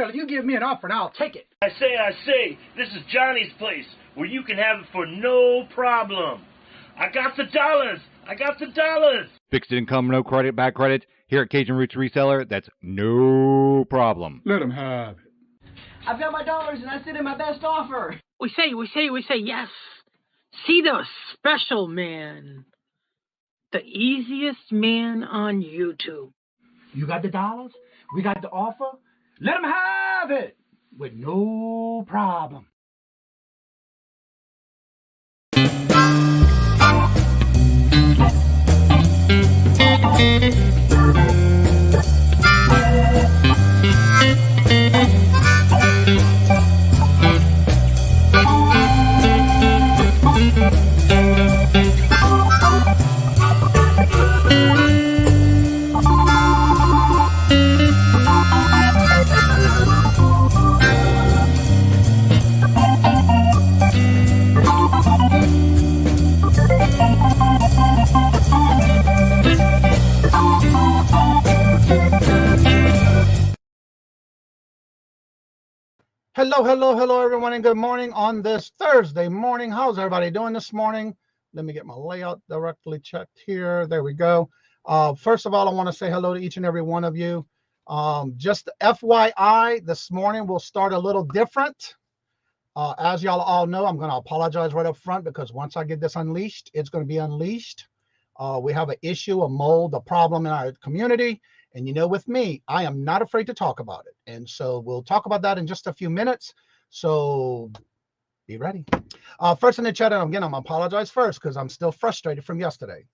Well, if you give me an offer, now I'll take it. I say, this is Johnny's place, where you can have it for no problem. I got the dollars. Fixed income, no credit, back credit. Here at Kajun Roots Reseller, that's no problem. Let him have it. I've got my dollars and I sent in my best offer. We say yes. See the special man. The easiest man on YouTube. You got the dollars? We got the offer? Let him have it with no problem. Hello, everyone, and good morning on this Thursday morning. How's everybody doing this morning? Let me get my layout directly checked here. There we go. First of all, I want to say hello to each and every one of you. Just FYI, this morning we'll start a little different. As y'all all know, I'm going to apologize right up front because once I get this unleashed, it's going to be unleashed. We have an issue, a mold, a problem in our community. And you know, with me, I am not afraid to talk about it. And so we'll talk about that in just a few minutes. So be ready. First in the chat, and again, I'm going to apologize first because I'm still frustrated from yesterday.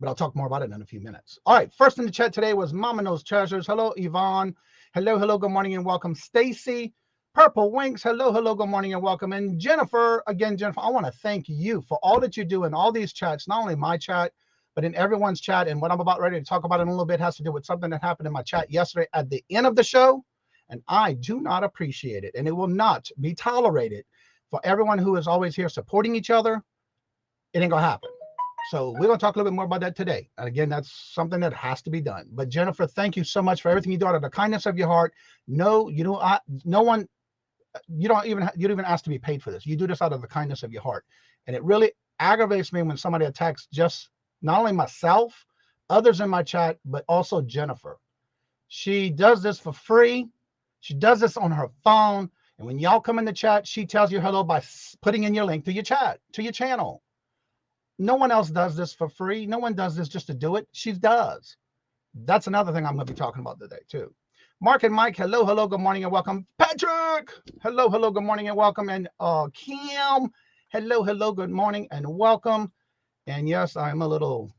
But I'll talk more about it in a few minutes. All right, first in the chat today was Mama Knows Treasures. Hello, Yvonne. Hello, good morning and welcome. Stacy, Purple Winks. Hello, good morning and welcome. And Jennifer, again, Jennifer, I want to thank you for all that you do in all these chats, not only my chat, but in everyone's chat. And what I'm about ready to talk about in a little bit has to do with something that happened in my chat yesterday at the end of the show. And I do not appreciate it. And it will not be tolerated for everyone who is always here supporting each other. It ain't going to happen. So we're going to talk a little bit more about that today. And again, that's something that has to be done. But Jennifer, thank you so much for everything you do out of the kindness of your heart. No, you don't even ask to be paid for this. You do this out of the kindness of your heart. And it really aggravates me when somebody attacks just not only myself, others in my chat, but also Jennifer. She does this for free. She does this on her phone. And when y'all come in the chat, she tells you hello by putting in your link to your chat, to your channel. No one else does this for free. No one does this just to do it. She does. That's another thing I'm going to be talking about today, too. Mark and Mike, hello, good morning and welcome. Patrick, hello, good morning and welcome. And Kim, hello, good morning and welcome. And yes, I'm a little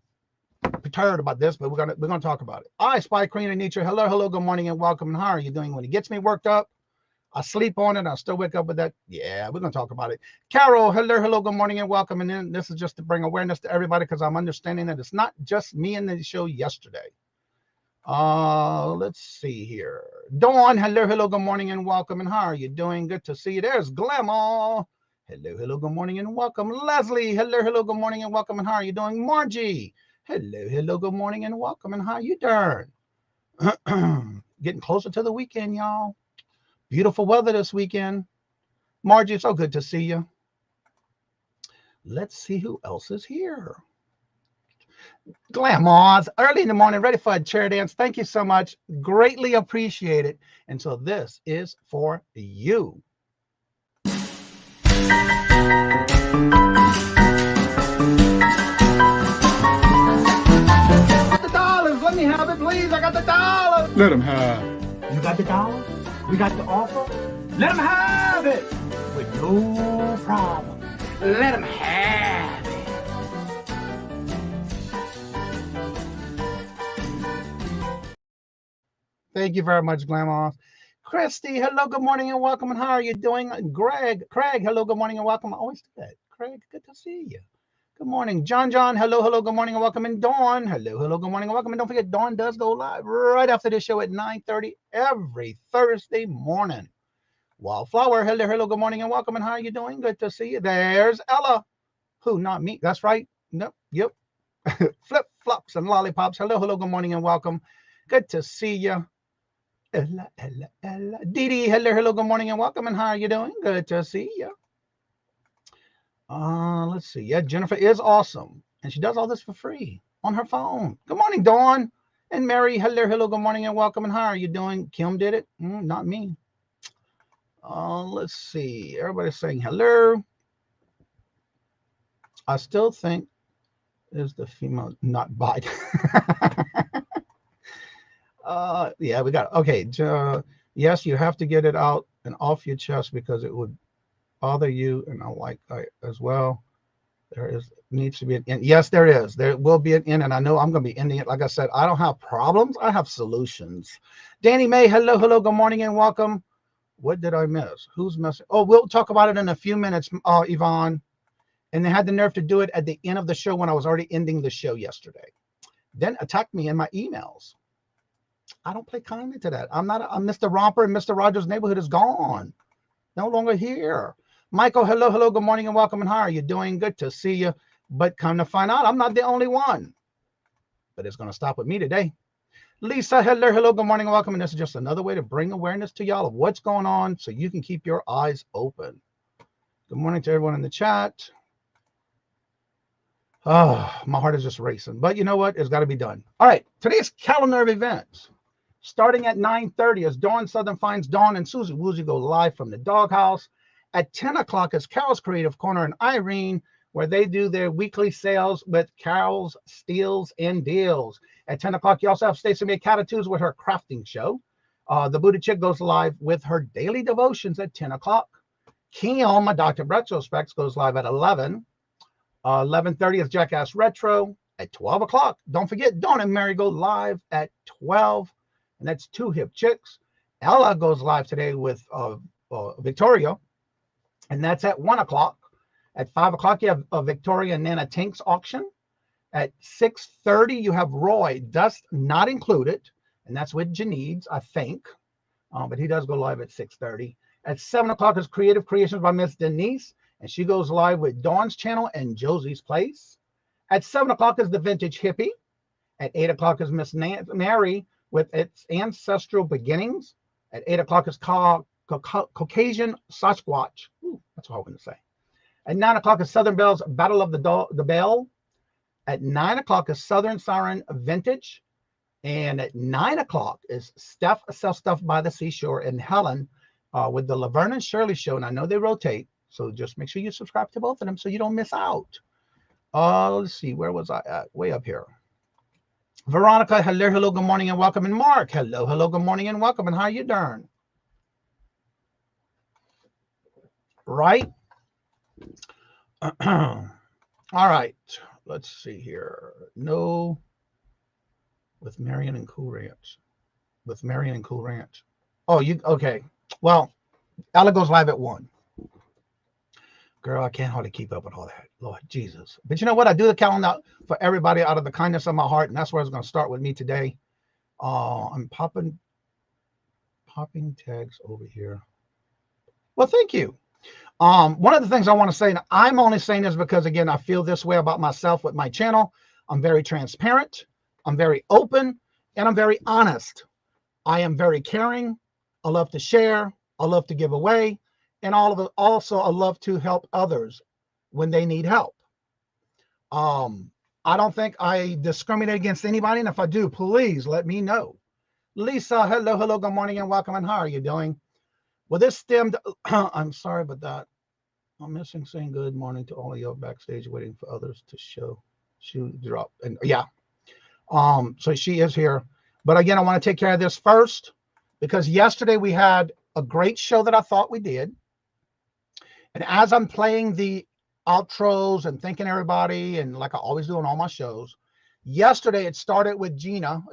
perturbed about this, but we're gonna talk about it. I Spy Queen and Nietzsche. Hello, good morning and welcome. And how are you doing? When it gets me worked up, I sleep on it. I still wake up with that. Yeah, we're gonna talk about it. Carol, hello, good morning and welcome. And then this is just to bring awareness to everybody because I'm understanding that it's not just me in the show yesterday. Let's see here. Dawn, hello, good morning and welcome. And how are you doing? Good to see you. There's Glammaz. Hello, good morning and welcome. Leslie, hello, good morning and welcome. And how are you doing? Margie, hello, good morning and welcome. And how you doing? Getting closer to the weekend, y'all. Beautiful weather this weekend. Margie, so good to see you. Let's see who else is here. Glammaz, early in the morning, ready for a chair dance. Thank you so much. Greatly appreciate it. And so this is for you. The dollars, let me have it, please. I got the dollars. Let him have it. You got the dollars? We got the offer? Let him have it with no problem. Let him have it. Thank you very much, Glammaz. Christy, hello, good morning and welcome. And how are you doing? Craig, hello, good morning and welcome. I always do that. Craig, good to see you. Good morning. John, hello, good morning and welcome. And Dawn, hello, good morning and welcome. And don't forget, Dawn does go live right after this show at 9:30 every Thursday morning. Wildflower, hello, good morning and welcome. And how are you doing? Good to see you. There's Ella. Who? Not me. That's right. Nope. Yep. Flip flops and lollipops. Hello, good morning and welcome. Good to see you. Ella, Ella, Ella. Dee, hello, hello, good morning and welcome. And how are you doing? Good to see you. Let's see. Yeah, Jennifer is awesome. And she does all this for free on her phone. Good morning, Dawn. And Mary, hello, hello, good morning and welcome. And how are you doing? Kim did it. Not me. Let's see. Everybody's saying hello. I still think is the female not bite. Yeah, we got it. Okay. Yes, you have to get it out and off your chest because it would bother you. And I as well. There needs to be an end. Yes, there is. There will be an end. And I know I'm going to be ending it. Like I said, I don't have problems. I have solutions. Danny May, hello, hello, good morning and welcome. What did I miss? Who's missing? Oh, we'll talk about it in a few minutes, Yvonne. And they had the nerve to do it at the end of the show when I was already ending the show yesterday. Then attacked me in my emails. I don't play kindly to that. I'm Mr. Romper, and Mr. Rogers' Neighborhood is gone. No longer here. Michael, hello, hello, good morning and welcome. And how are you doing? Good to see you. But come to find out, I'm not the only one. But it's going to stop with me today. Lisa, hello, hello, good morning and welcome. And this is just another way to bring awareness to y'all of what's going on so you can keep your eyes open. Good morning to everyone in the chat. Oh, my heart is just racing. But you know what? It's got to be done. All right. Today's calendar of events. Starting at 9:30 as Dawn Southern finds Dawn and Susie Woozy go live from the doghouse. At 10 o'clock is Carol's Creative Corner and Irene, where they do their weekly sales with Carol's Steals and Deals. At 10 o'clock, you also have Stacey May Catitudes with her crafting show. The Booty Chick goes live with her daily devotions at 10 o'clock. Kim, my Dr. Retrospects, goes live at 11. 11:30 is Jackass Retro at 12 o'clock. Don't forget, Dawn and Mary go live at 12. And that's Two Hip Chicks. Ella goes live today with Victoria. And that's at 1 o'clock. At 5 o'clock, you have Victoria and Nana Tink's auction. At 6:30, you have Roy, Dust Not Included. And that's with Janides, I think. But he does go live at 6:30. At 7 o'clock is Creative Creations by Miss Denise. And she goes live with Dawn's channel and Josie's Place. At 7 o'clock is The Vintage Hippie. At 8 o'clock is Miss Mary with its Ancestral Beginnings. At 8 o'clock is Caucasian Sasquatch. Ooh, that's what I was going to say. At 9 o'clock is Southern Belle's Battle of the Bell. At 9 o'clock is Southern Siren Vintage. And at 9 o'clock is Steph Sells Stuff by the Seashore and Helen with the Laverne and Shirley Show. And I know they rotate. So just make sure you subscribe to both of them so you don't miss out. Let's see. Where was I at? Way up here. Veronica, hello, hello, good morning and welcome. And Mark, hello, hello, good morning and welcome. And how you doing? Right? All right. Let's see here. No. With Marion and Cool Ranch. With Marion and Cool Ranch. Oh, okay. Well, Ella goes live at 1. Girl, I can't hardly keep up with all that. Lord Jesus. But you know what? I do the calendar for everybody out of the kindness of my heart. And that's where it's going to start with me today. I'm popping tags over here. Well, thank you. One of the things I want to say, and I'm only saying this because, again, I feel this way about myself with my channel. I'm very transparent. I'm very open. And I'm very honest. I am very caring. I love to share. I love to give away. And all of it, also, I love to help others when they need help. I don't think I discriminate against anybody. And if I do, please let me know. Lisa, hello, hello, good morning and welcome. And how are you doing? Well, this stemmed, I'm sorry about that. I'm missing saying good morning to all of you backstage waiting for others to shoot drop. And yeah, so she is here. But again, I want to take care of this first because yesterday we had a great show that I thought we did. And as I'm playing the outros and thanking everybody, and like I always do on all my shows, yesterday it started with Janina.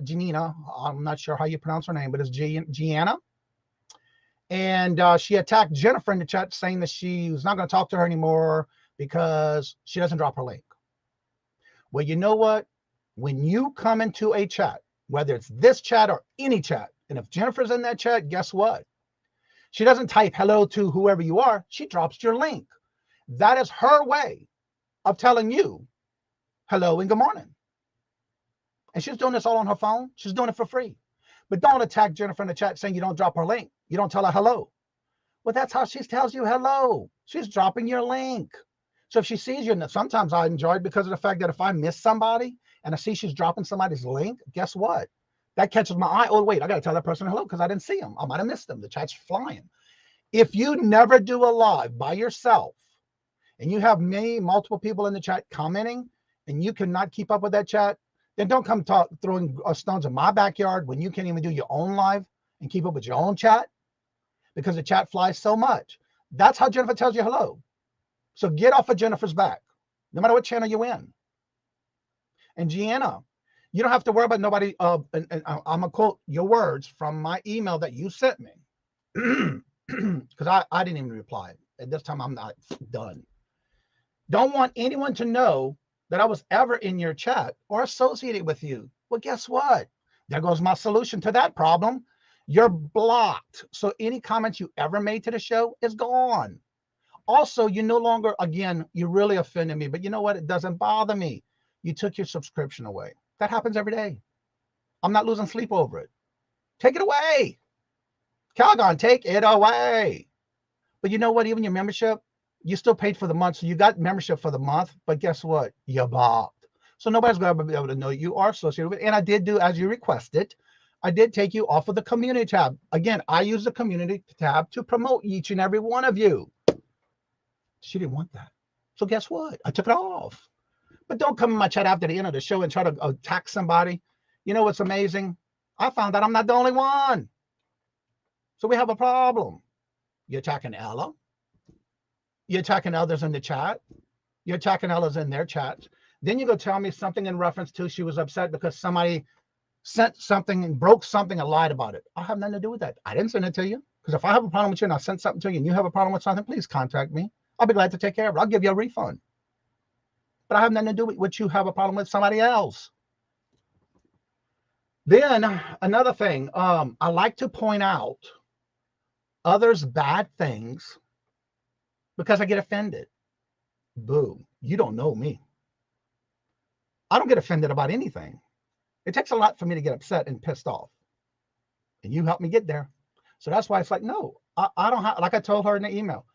I'm not sure how you pronounce her name, but it's Gianna. And she attacked Jennifer in the chat saying that she was not going to talk to her anymore because she doesn't drop her link. Well, you know what? When you come into a chat, whether it's this chat or any chat, and if Jennifer's in that chat, guess what? She doesn't type hello to whoever you are. She drops your link. That is her way of telling you hello and good morning. And she's doing this all on her phone. She's doing it for free. But don't attack Jennifer in the chat saying you don't drop her link. You don't tell her hello. Well, that's how she tells you hello. She's dropping your link. So if she sees you, and sometimes I enjoy it because of the fact that if I miss somebody and I see she's dropping somebody's link, guess what? That catches my eye. Oh, wait, I got to tell that person hello because I didn't see them. I might have missed them. The chat's flying. If you never do a live by yourself and you have multiple people in the chat commenting and you cannot keep up with that chat, then don't come throwing stones in my backyard when you can't even do your own live and keep up with your own chat because the chat flies so much. That's how Jennifer tells you hello. So get off of Jennifer's back, no matter what channel you're in. And Gianna, you don't have to worry about nobody. And I'm going to quote your words from my email that you sent me. Because I didn't even reply. At this time, I'm not done. Don't want anyone to know that I was ever in your chat or associated with you. Well, guess what? There goes my solution to that problem. You're blocked. So any comments you ever made to the show is gone. Also, you no longer, again, you really offended me. But you know what? It doesn't bother me. You took your subscription away. That happens every day. I'm not losing sleep over it. Take it away. Calgon, take it away. But you know what? Even your membership, you still paid for the month. So you got membership for the month. But guess what? You're blocked. So nobody's going to be able to know you are associated with it. And I did do as you requested. I did take you off of the community tab. Again, I use the community tab to promote each and every one of you. She didn't want that. So guess what? I took it off. But don't come in my chat after the end of the show and try to attack somebody. You know what's amazing? I found out I'm not the only one. So we have a problem. You're attacking Ella. You're attacking others in the chat. You're attacking others in their chats. Then you go tell me something in reference to she was upset because somebody sent something and broke something and lied about it. I have nothing to do with that. I didn't send it to you. Because if I have a problem with you and I sent something to you and you have a problem with something, please contact me. I'll be glad to take care of it. I'll give you a refund. But I have nothing to do with what you have a problem with somebody else. Then another thing, I like to point out others' bad things because I get offended. Boo, you don't know me. I don't get offended about anything. It takes a lot for me to get upset and pissed off. And you helped me get there. So that's why it's like, no, I don't have, like I told her in the email,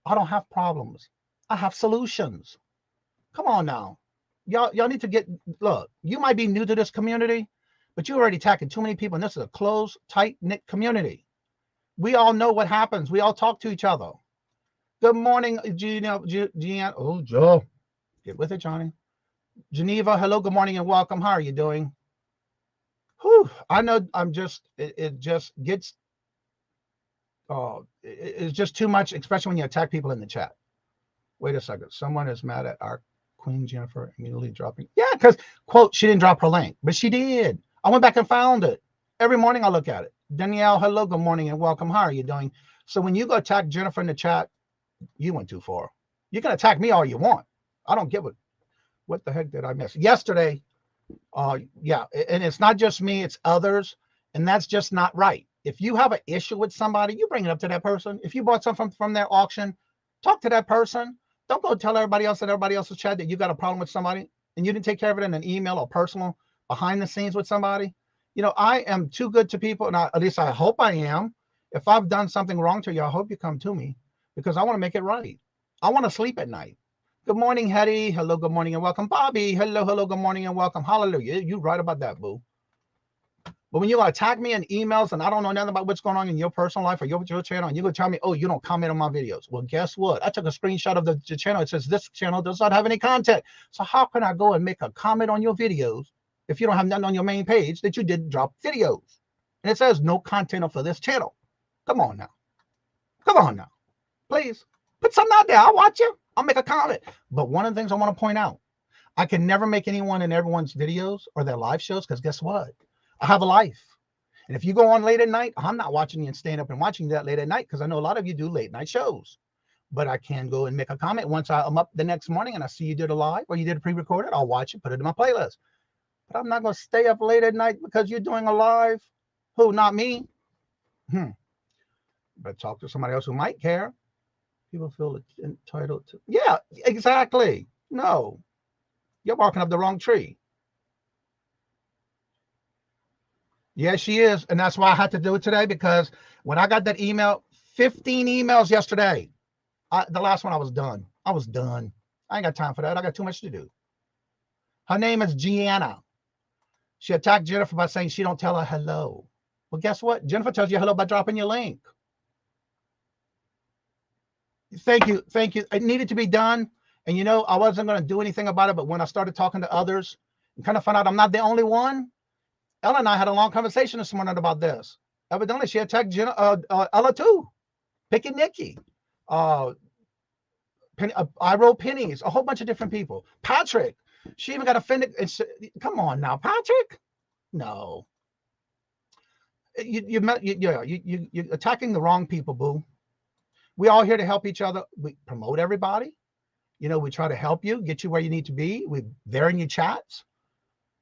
I don't have problems. I have solutions. Come on now. Y'all need to get, look, you might be new to this community, but you're already attacking too many people. And this is a closed, tight-knit community. We all know what happens. We all talk to each other. Good morning, Gina. Oh, Joe. Get with it, Johnny. Geneva, hello, good morning, and welcome. How are you doing? Whew, I know I'm just, it just gets, it's just too much, especially when you attack people in the chat. Wait a second. Someone is mad at our Queen Jennifer immediately dropping. Yeah, because, quote, she didn't drop her link, but she did. I went back and found it. Every morning I look at it. Danielle, hello, good morning, and welcome. How are you doing? So when you go attack Jennifer in the chat, you went too far. You can attack me all you want. I don't give a, what the heck did I miss? Yesterday, yeah, and it's not just me, it's others, and that's just not right. If you have an issue with somebody, you bring it up to that person. If you bought something from their auction, talk to that person. Don't go tell everybody else in everybody else's chat that you got a problem with somebody and you didn't take care of it in an email or personal behind the scenes with somebody. You know, I am too good to people, and at least I hope I am. If I've done something wrong to you, I hope you come to me because I want to make it right. I want to sleep at night. Good morning, Hetty. Hello, good morning, and welcome. Bobby, hello, good morning, and welcome. Hallelujah. You're right about that, boo. But when you attack me in emails and I don't know nothing about what's going on in your personal life or your channel, and you're going to tell me, oh, you don't comment on my videos. Well, guess what? I took a screenshot of the channel. It says this channel does not have any content. So how can I go and make a comment on your videos if you don't have nothing on your main page that you did drop videos? And it says no content for this channel. Come on now. Come on now. Please put something out there. I'll watch you. I'll make a comment. But one of the things I want to point out, I can never make anyone in everyone's videos or their live shows because guess what? I have a life. And if you go on late at night, I'm not watching you and staying up and watching that late at night because I know a lot of you do late night shows. But I can go and make a comment once I'm up the next morning and I see you did a live or you did a pre-recorded. I'll watch it, put it in my playlist. But I'm not going to stay up late at night because you're doing a live. Who? Not me. But talk to somebody else who might care. People feel entitled to. Yeah, exactly. No, you're barking up the wrong tree. Yeah, she is. And that's why I had to do it today, because when I got that email, 15 emails yesterday, the last one I was done. I was done. I ain't got time for that. I got too much to do. Her name is Gianna. She attacked Jennifer by saying she don't tell her hello. Well, guess what? Jennifer tells you hello by dropping your link. Thank you. Thank you. It needed to be done. And, you know, I wasn't going to do anything about it. But when I started talking to others and kind of found out I'm not the only one, Ella and I had a long conversation this morning about this. Evidently, she attacked Ella too. Picky Nikki. I wrote pennies. A whole bunch of different people. Patrick. She even got offended. Come on now, Patrick. No. You're attacking the wrong people, boo. We're all here to help each other. We promote everybody. You know, we try to help you, get you where you need to be. We're there in your chats.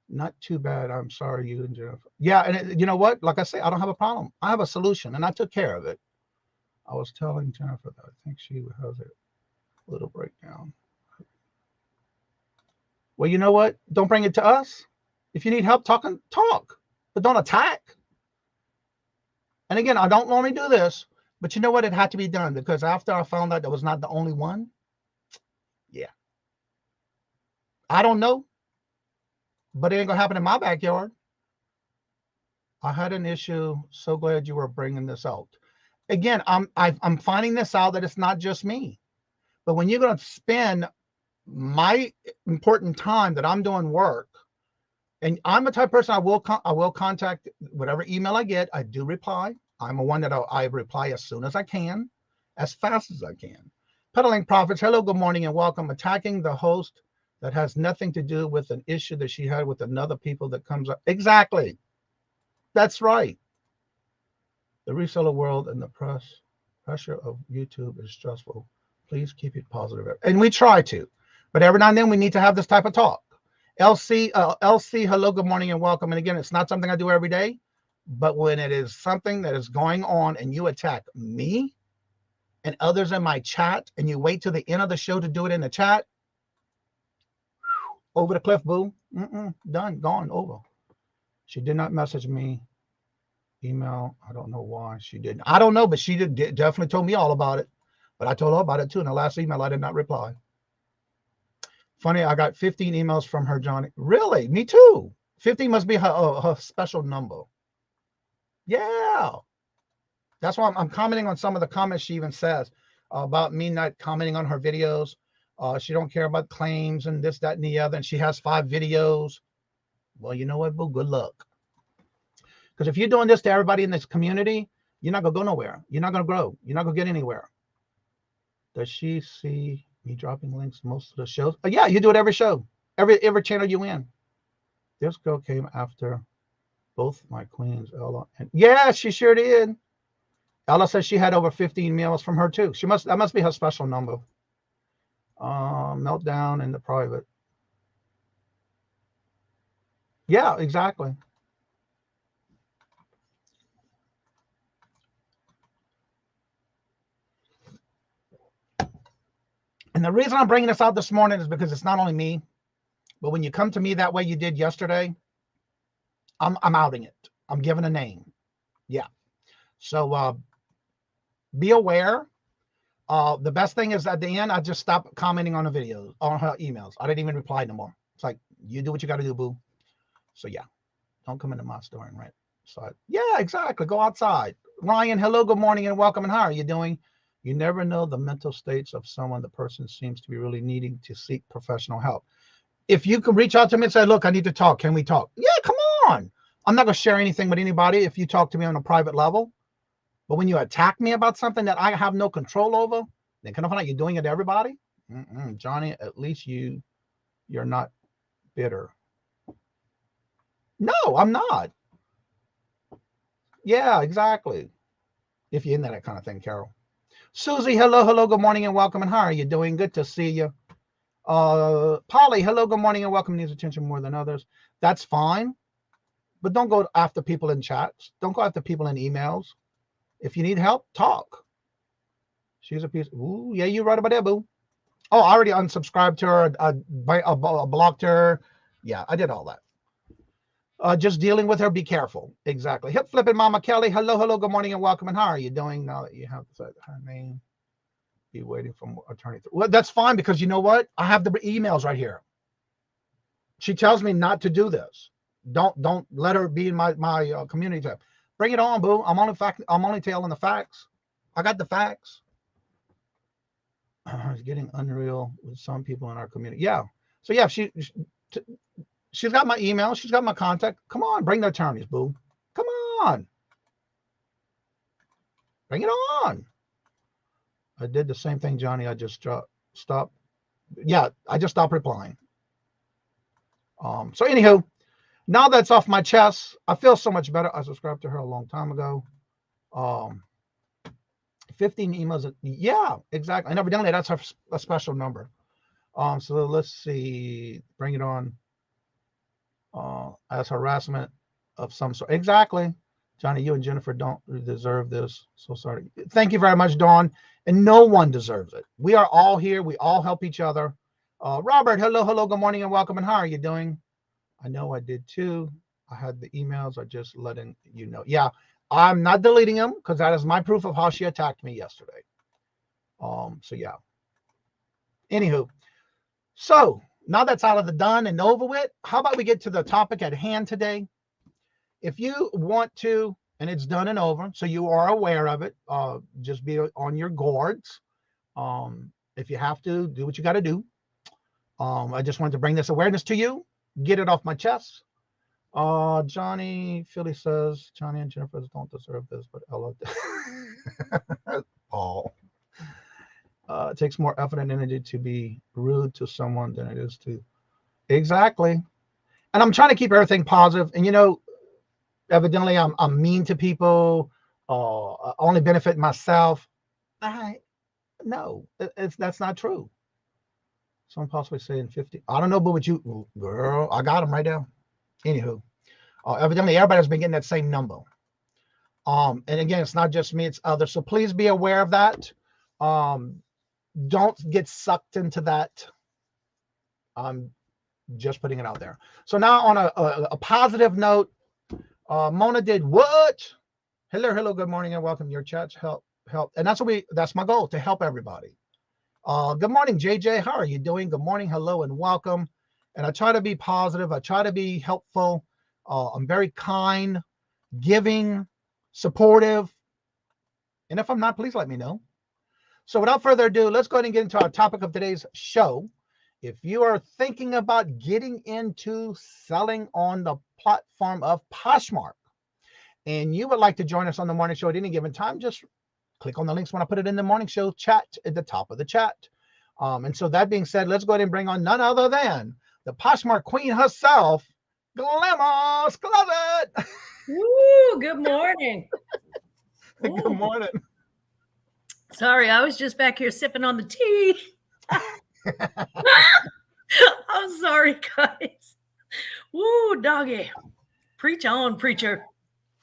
Not too bad. I'm sorry, you and Jennifer. Yeah, and you know what? Like I say, I don't have a problem. I have a solution, and I took care of it. I was telling Jennifer that I think she has a little breakdown. Well, you know what? Don't bring it to us. If you need help talking, talk, but don't attack. And again, I don't normally do this, but you know what? It had to be done, because after I found out that was not the only one, yeah. I don't know, but it ain't gonna happen in my backyard. I had an issue. So glad you were bringing this out. Again, I'm finding this out that it's not just me, but when you're gonna spend my important time that I'm doing work, and I'm the type of person I will contact whatever email I get. I do reply. I'm a one that I reply as soon as I can, as fast as I can. Peddling Profits, hello, good morning, and welcome. Attacking the host that has nothing to do with an issue that she had with another people that comes up. Exactly. That's right. The reseller world and the pressure of YouTube is stressful. Please keep it positive. And we try to. But every now and then we need to have this type of talk. LC, hello, good morning, and welcome. And again, it's not something I do every day, but when it is something that is going on and you attack me and others in my chat, and you wait till the end of the show to do it in the chat, over the cliff, boo. Done, gone, over. She did not message me. Email, I don't know why she didn't. I don't know, but she definitely told me all about it. But I told her about it too. In the last email, I did not reply. Funny, I got 15 emails from her, Johnny. Really? Me too. 15 must be her special number. Yeah. That's why I'm commenting on some of the comments she even says about me not commenting on her videos. She don't care about claims and this, that, and the other. And she has 5 videos. Well, you know what, boo? Good luck. Because if you're doing this to everybody in this community, you're not going to go nowhere. You're not going to grow. You're not going to get anywhere. Does she see me dropping links most of the shows? Yeah, you do it every show, every channel you in. This girl came after both my queens, Ella, and yeah, she sure did. Ella says she had over 15 emails from her too. That must be her special number. Meltdown in the private. Yeah, exactly. And the reason I'm bringing this out this morning is because it's not only me, but when you come to me that way you did yesterday, I'm outing it. I'm giving a name. Yeah. So be aware. The best thing is at the end, I just stopped commenting on the videos, on her emails. I didn't even reply no more. It's like, you do what you got to do, boo. So yeah, don't come into my store and rent. So yeah, exactly. Go outside. Ryan, hello, good morning, and welcome. And how are you doing? You never know the mental states of someone. The person seems to be really needing to seek professional help. If you can reach out to me and say, look, I need to talk. Can we talk? Yeah, come on. I'm not going to share anything with anybody if you talk to me on a private level. But when you attack me about something that I have no control over, then can I find out you're doing it to everybody? Johnny, at least you're not bitter. No, I'm not. Yeah, exactly. If you're into that kind of thing, Carol. Susie, hello, good morning, and welcome. And how are you doing? Good to see you. Polly, hello, good morning, and welcome. Needs attention more than others. That's fine. But don't go after people in chats. Don't go after people in emails. If you need help, talk. She's a piece. Ooh, yeah, you're right about that, boo. Oh, I already unsubscribed to her. I blocked her. Yeah, I did all that. Just dealing with her. Be careful. Exactly. Hip flipping Mama Kelly. Hello, hello. Good morning and welcome. And how are you doing now that you have said her name? Be waiting for attorney. Well, that's fine because you know what? I have the emails right here. She tells me not to do this. Don't let her be in my community tab. Bring it on, boo. I'm only telling the facts. I got the facts. It's getting unreal with some people in our community. Yeah. So yeah, she's got my email. She's got my contact. Come on, bring the attorneys, boo. Come on. Bring it on. I did the same thing, Johnny. I just stopped. Yeah, I just stopped replying. So anywho, now that's off my chest, I feel so much better. I subscribed to her a long time ago. 15 emails. Yeah, exactly. I never done that. That's a special number. So let's see. Bring it on. As harassment of some sort. Exactly. Johnny, you and Jennifer don't deserve this. So sorry. Thank you very much, Dawn. And no one deserves it. We are all here. We all help each other. Robert, hello, hello. Good morning and welcome. And how are you doing? I know I did too. I had the emails. I just letting you know. Yeah, I'm not deleting them because that is my proof of how she attacked me yesterday. So yeah. Anywho, so now that's out of the done and over with, how about we get to the topic at hand today? If you want to, and it's done and over, so you are aware of it, just be on your guards. If you have to, do what you got to do. I just wanted to bring this awareness to you, get it off my chest. Johnny Philly says, Johnny and Jennifer don't deserve this, but I love that. Paul. It takes more effort and energy to be rude to someone than it is to. Exactly. And I'm trying to keep everything positive. And, you know, evidently I'm mean to people, only benefit myself. No, that's not true. Someone possibly saying 50. I don't know, but with you, girl, I got them right there. Anywho, evidently everybody's been getting that same number. And again, it's not just me, it's others. So please be aware of that. Don't get sucked into that. I'm just putting it out there. So now on a positive note, Mona did what? Hello, good morning and welcome. Your chats help. And that's my goal, to help everybody. Good morning, JJ. How are you doing? Good morning, hello, and welcome. And I try to be positive. I try to be helpful. I'm very kind, giving, supportive. And if I'm not, please let me know. So without further ado, let's go ahead and get into our topic of today's show. If you are thinking about getting into selling on the platform of Poshmark, and you would like to join us on the morning show at any given time, just click on the links when I put it in the morning show chat at the top of the chat. And so that being said, let's go ahead and bring on none other than the Poshmark queen herself, Glammaz Closet. Woo, good morning. Good morning. Sorry, I was just back here sipping on the tea. I'm sorry, guys. Woo, doggy. Preach on, preacher.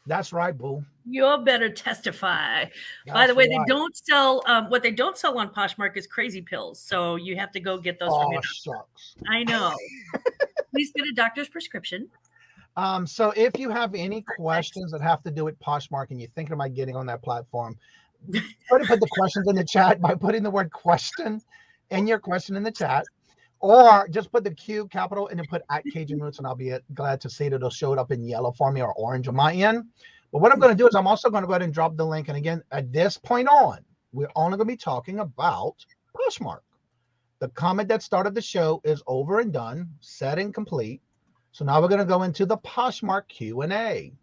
That's right, boo. You better testify. By the way, they don't sell, what they don't sell on Poshmark is crazy pills. So you have to go get those from your doctor. Shucks. I know. Please get a doctor's prescription. So if you have any questions that have to do with Poshmark and you're thinking about getting on that platform, try to put the questions in the chat by putting the word question and your question in the chat, or just put the Q capital and then put at Kajun Roots, and I'll be glad to see that it'll show it up in yellow for me or orange on my end. But what I'm going to do is I'm also going to go ahead and drop the link. And again, at this point on, we're only going to be talking about Poshmark. The comment that started the show is over and done, set and complete. So now we're going to go into the Poshmark Q&A.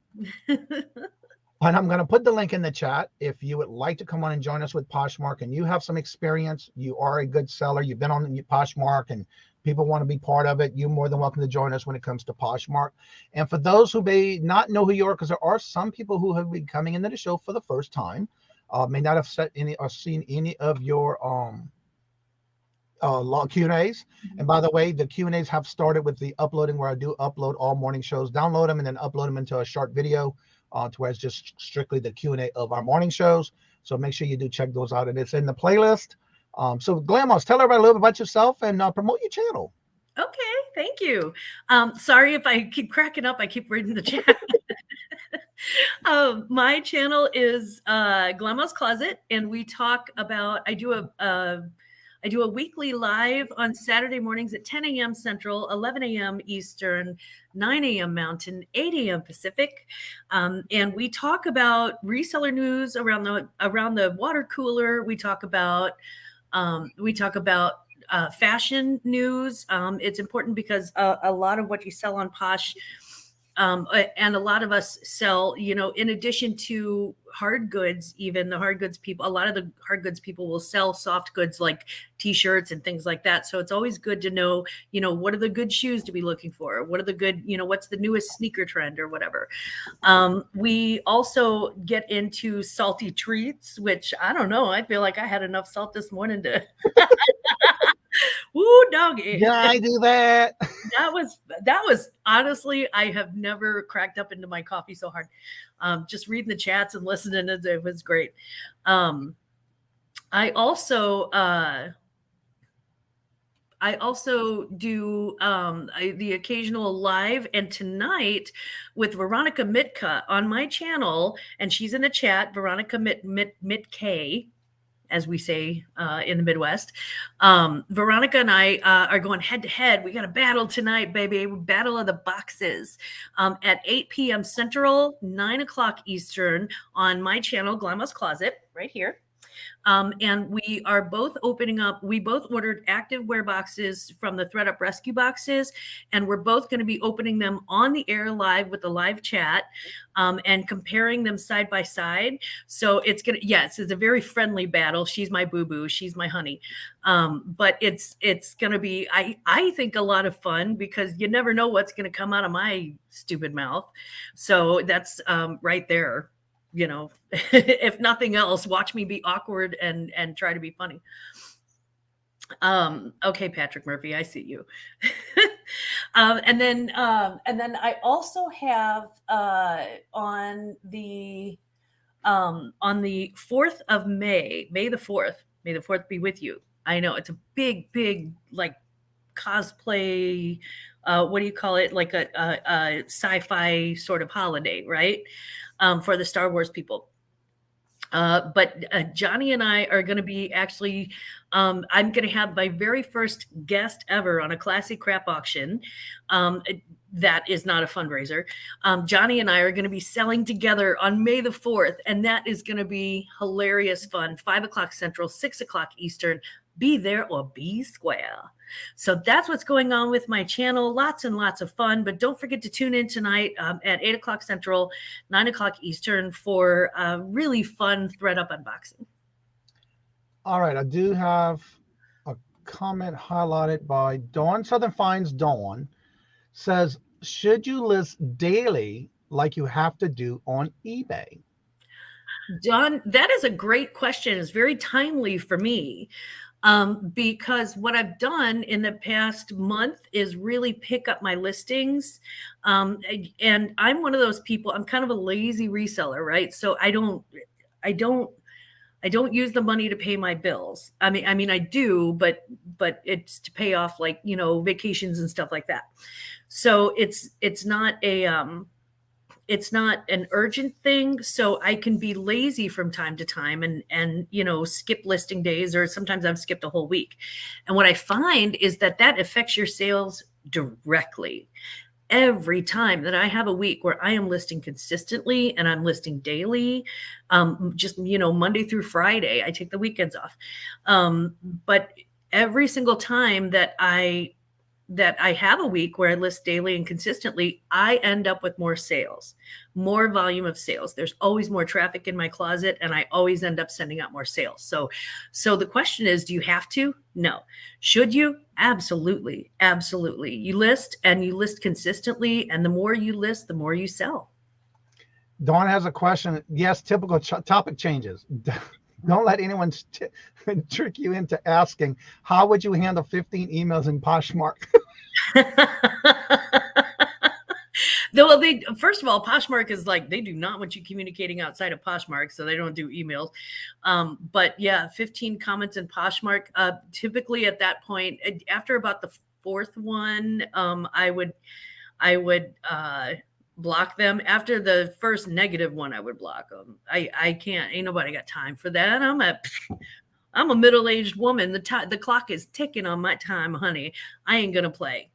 And I'm going to put the link in the chat. If you would like to come on and join us with Poshmark and you have some experience, you are a good seller, you've been on Poshmark and people want to be part of it, you're more than welcome to join us when it comes to Poshmark. And for those who may not know who you are, because there are some people who have been coming into the show for the first time, may not have set any or seen any of your Q&As. And by the way, the Q&As have started with the uploading, where I do upload all morning shows, download them, and then upload them into a short video to where it's just strictly the Q&A of our morning shows. So make sure you do check those out, and it's in the playlist. So Glammaz, tell everybody a little bit about yourself and promote your channel. Okay, thank you. Sorry if I keep cracking up. I keep reading the chat. My channel is Glammaz Closet, and we talk about. I do a weekly live on Saturday mornings at 10 a.m. Central, 11 a.m. Eastern, 9 a.m. Mountain, 8 a.m. Pacific, and we talk about reseller news around the water cooler. We talk about fashion news. It's important because a lot of what you sell on Posh, and a lot of us sell, in addition to hard goods, even the hard goods people, a lot of the hard goods people will sell soft goods like t-shirts and things like that. So it's always good to know, what are the good shoes to be looking for? What are the good, what's the newest sneaker trend or whatever. We also get into salty treats, which I don't know. I feel like I had enough salt this morning to woo, doggy. Yeah, I do that. That was honestly, I have never cracked up into my coffee so hard. Just reading the chats and listening, it was great. I also do the occasional live, and tonight with Veronica Mitka on my channel, and she's in the chat, Veronica Mitk, as we say in the Midwest. Veronica and I are going head to head. We got a battle tonight, baby. Battle of the boxes at 8 p.m. Central, 9 o'clock Eastern on my channel, Glammaz Closet, right here. And we are both opening up. We both ordered active wear boxes from the ThreadUp Rescue boxes, and we're both going to be opening them on the air live with the live chat, and comparing them side by side. So it's a very friendly battle. She's my boo-boo. She's my honey. But it's going to be, I think, a lot of fun, because you never know what's going to come out of my stupid mouth. So that's right there. If nothing else, watch me be awkward and try to be funny. Okay, Patrick Murphy, I see you. And then I also have on the 4th of May the 4th, may the 4th be with you. I know it's a big like cosplay, what do you call it? Like a sci-fi sort of holiday, right? For the Star Wars people. But Johnny and I are going to be actually, I'm going to have my very first guest ever on a classic crap auction. That is not a fundraiser. Johnny and I are going to be selling together on May the 4th, and that is going to be hilarious fun. 5 o'clock Central, 6 o'clock Eastern. Be there or be square. So that's what's going on with my channel. Lots and lots of fun. But don't forget to tune in tonight at 8 o'clock Central, 9 o'clock Eastern for a really fun ThreadUp unboxing. All right. I do have a comment highlighted by Dawn Southern Finds. Dawn says, should you list daily like you have to do on eBay? Dawn, that is a great question. It's very timely for me. Because what I've done in the past month is really pick up my listings. And I'm one of those people, I'm kind of a lazy reseller, right? So I don't use the money to pay my bills. I mean, I do, but it's to pay off, like, vacations and stuff like that. So it's not an urgent thing. So I can be lazy from time to time and skip listing days, or sometimes I've skipped a whole week. And what I find is that affects your sales directly. Every time that I have a week where I am listing consistently and I'm listing daily, just, Monday through Friday, I take the weekends off. But every single time that I have a week where I list daily and consistently, I end up with more sales, more volume of sales. There's always more traffic in my closet, and I always end up sending out more sales. So the question is, do you have to? No. Should you? Absolutely. Absolutely. You list, and you list consistently, and the more you list, the more you sell. Dawn has a question. Yes, typical topic changes. Don't let anyone trick you into asking, how would you handle 15 emails in Poshmark? Well, first of all, Poshmark is like, they do not want you communicating outside of Poshmark, so they don't do emails. But yeah, 15 comments in Poshmark. Typically at that point, after about the fourth one, I would block them. After the first negative one, I would block them. I can't. Ain't nobody got time for that. I'm a middle-aged woman. The clock is ticking on my time, honey. I ain't gonna play.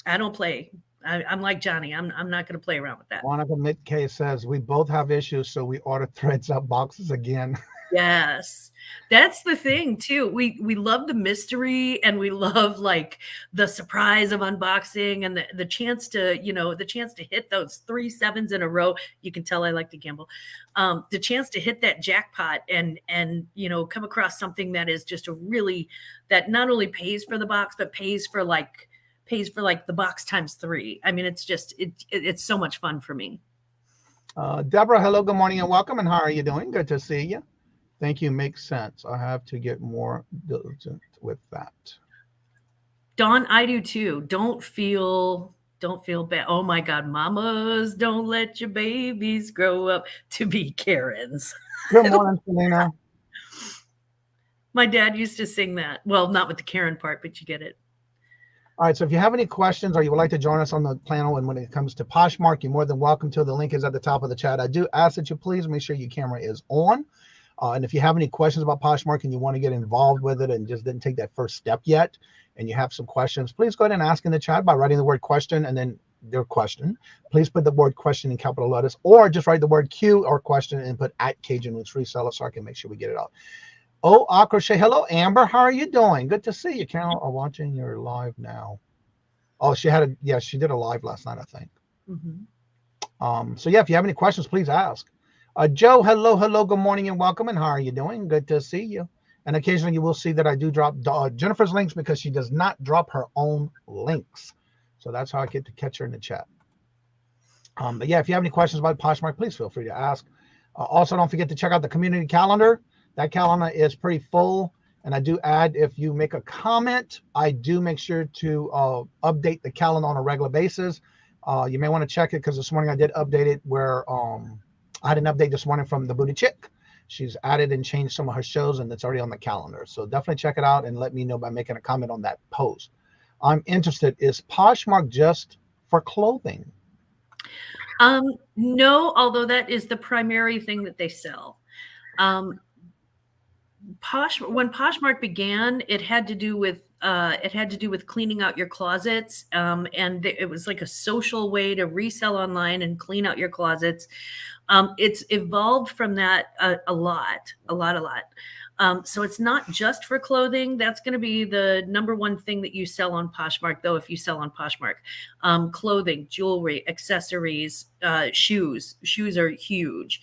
I don't play. I'm like Johnny. I'm not gonna play around with that. Monica Midk says we both have issues, so we order threads up boxes again. Yes, that's the thing too. We love the mystery, and we love like the surprise of unboxing, and the chance to, the chance to hit those 3 7s in a row. You can tell I like to gamble. The chance to hit that jackpot and come across something that is just that not only pays for the box, but pays for like the box times 3. I mean, it's just it's so much fun for me. Deborah, hello, good morning, and welcome. And how are you doing? Good to see you. Thank you. Makes sense. I have to get more diligent with that. Dawn, I do too. Don't feel bad. Oh my God, mamas, don't let your babies grow up to be Karens. Good morning, Selena. My dad used to sing that. Well, not with the Karen part, but you get it. All right, so if you have any questions or you would like to join us on the panel, and when it comes to Poshmark, you're more than welcome to. The link is at the top of the chat. I do ask that you please make sure your camera is on. And if you have any questions about Poshmark and you want to get involved with it and just didn't take that first step yet, and you have some questions, please go ahead and ask in the chat by writing the word question and then their question. Please put the word question in capital letters, or just write the word Q or question and put at Kajun Roots Reseller so I can make sure we get it out. Oh, Crochet. Hello, Amber. How are you doing? Good to see you. Carol, are watching your live now. Oh, she did a live last night, I think. Mm-hmm. So yeah, if you have any questions, please ask. Joe, hello, good morning and welcome. And how are you doing? Good to see you. And occasionally you will see that I do drop Jennifer's links because she does not drop her own links. So that's how I get to catch her in the chat. But yeah, if you have any questions about Poshmark, please feel free to ask. Also, don't forget to check out the community calendar. That calendar is pretty full. And I do add, if you make a comment, I do make sure to update the calendar on a regular basis. You may want to check it because this morning I did update it where I had an update this morning from the Booty Chick. She's added and changed some of her shows, and it's already on the calendar. So definitely check it out and let me know by making a comment on that post. I'm interested. Is Poshmark just for clothing? No, although that is the primary thing that they sell. When Poshmark began, it had to do with cleaning out your closets, and it was like a social way to resell online and clean out your closets. It's evolved from that a lot. So it's not just for clothing. That's going to be the number one thing that you sell on Poshmark, though. If you sell on Poshmark, clothing, jewelry, accessories, shoes are huge.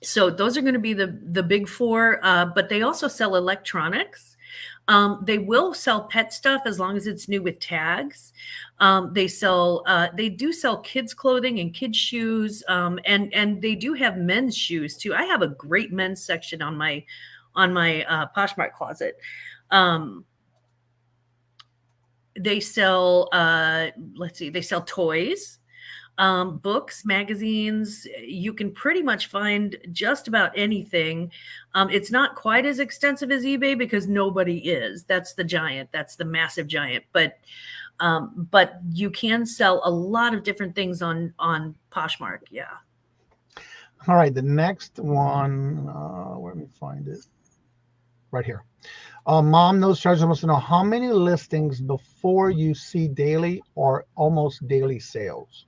So those are going to be the big four, but they also sell electronics. They will sell pet stuff as long as it's new with tags. They do sell kids clothing and kids shoes, and they do have men's shoes too. I have a great men's section on my Poshmark closet. They sell they sell toys, books, magazines. You can pretty much find just about anything. It's not quite as extensive as eBay because nobody is. That's the massive giant. But you can sell a lot of different things on Poshmark. Yeah. All right. The next one, let me find it right here. Mom knows treasure wants to know how many listings before you see daily or almost daily sales.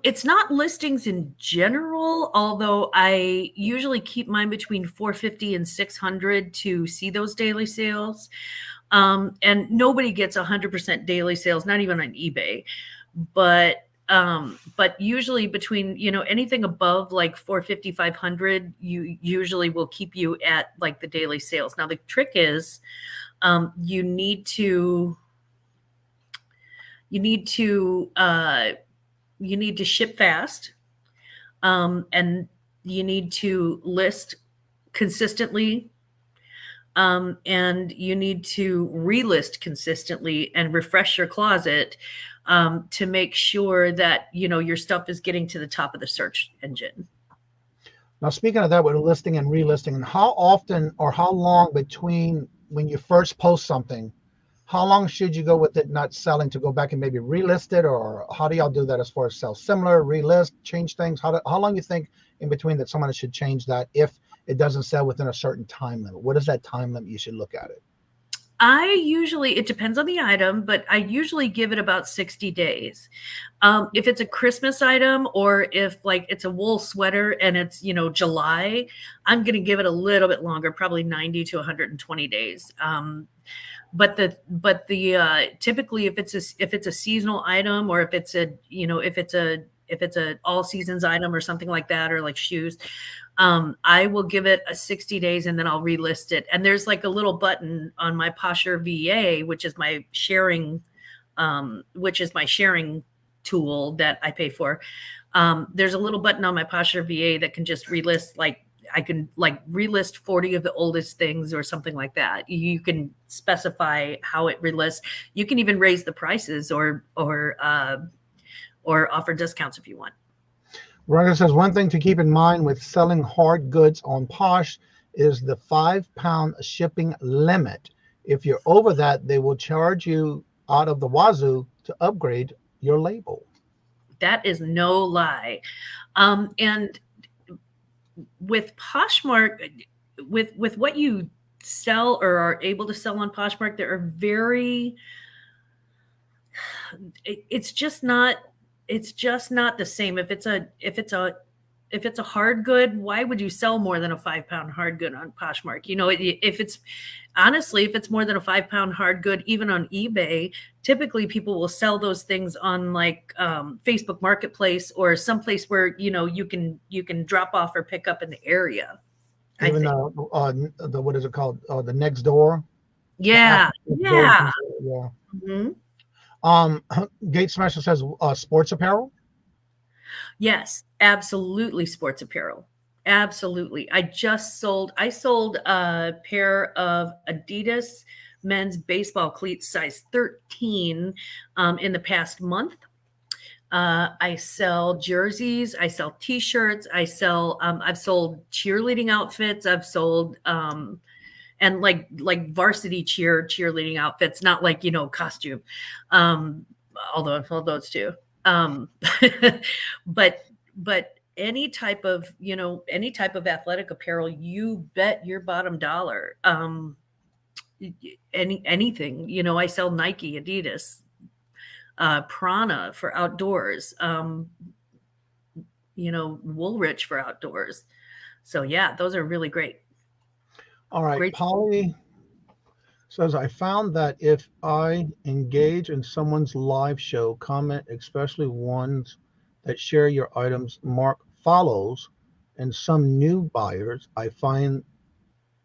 It's not listings in general, although I usually keep mine between 450 and 600 to see those daily sales. And nobody gets 100% daily sales, not even on eBay. But usually between, anything above like 450, 500, you usually will keep you at like the daily sales. Now the trick is, you need to ship fast, and you need to list consistently, and you need to relist consistently and refresh your closet to make sure that your stuff is getting to the top of the search engine. Now, speaking of that, with listing and relisting, how often or how long between when you first post something, how long should you go with it not selling to go back and maybe relist it, or how do y'all do that as far as sell similar, relist, change things? How long you think in between that someone should change that if it doesn't sell within a certain time limit? What is that time limit you should look at it? It depends on the item, but I usually give it about 60 days. If it's a Christmas item, or if like it's a wool sweater and it's, July, I'm going to give it a little bit longer, probably 90 to 120 days. But typically if it's a seasonal item, or if it's a all seasons item or something like that, or like shoes, I will give it a 60 days and then I'll relist it. And there's like a little button on my Posher VA, which is my sharing tool that I pay for. There's a little button on my Posher VA that can just relist, like I can like relist 40 of the oldest things or something like that. You can specify how it relists. You can even raise the prices or offer discounts if you want. Veronica says one thing to keep in mind with selling hard goods on Posh is the 5-pound shipping limit. If you're over that, they will charge you out of the wazoo to upgrade your label. That is no lie. And with Poshmark, with what you sell or are able to sell on Poshmark, there are it's just not the same. If it's a hard good, why would you sell more than a 5-pound hard good on Poshmark? If it's more than a 5-pound hard good, even on eBay, typically people will sell those things on like Facebook Marketplace or someplace where you can drop off or pick up in the area. Even the what is it called? The next door. Yeah. Yeah. Mm-hmm. Gate Smasher says sports apparel. Yes, absolutely. Sports apparel. Absolutely. I sold a pair of Adidas men's baseball cleats size 13 in the past month. I sell jerseys. I sell t-shirts. I've sold cheerleading outfits. I've sold and like varsity cheerleading outfits, not like, costume. Although I've sold those too. But any type of athletic apparel, you bet your bottom dollar. Anything, I sell Nike, Adidas, Prana for outdoors, Woolrich for outdoors. So yeah, those are really great. All right. Great. Polly says, I found that if I engage in someone's live show, comment, especially ones that share your items, mark follows, and some new buyers, I find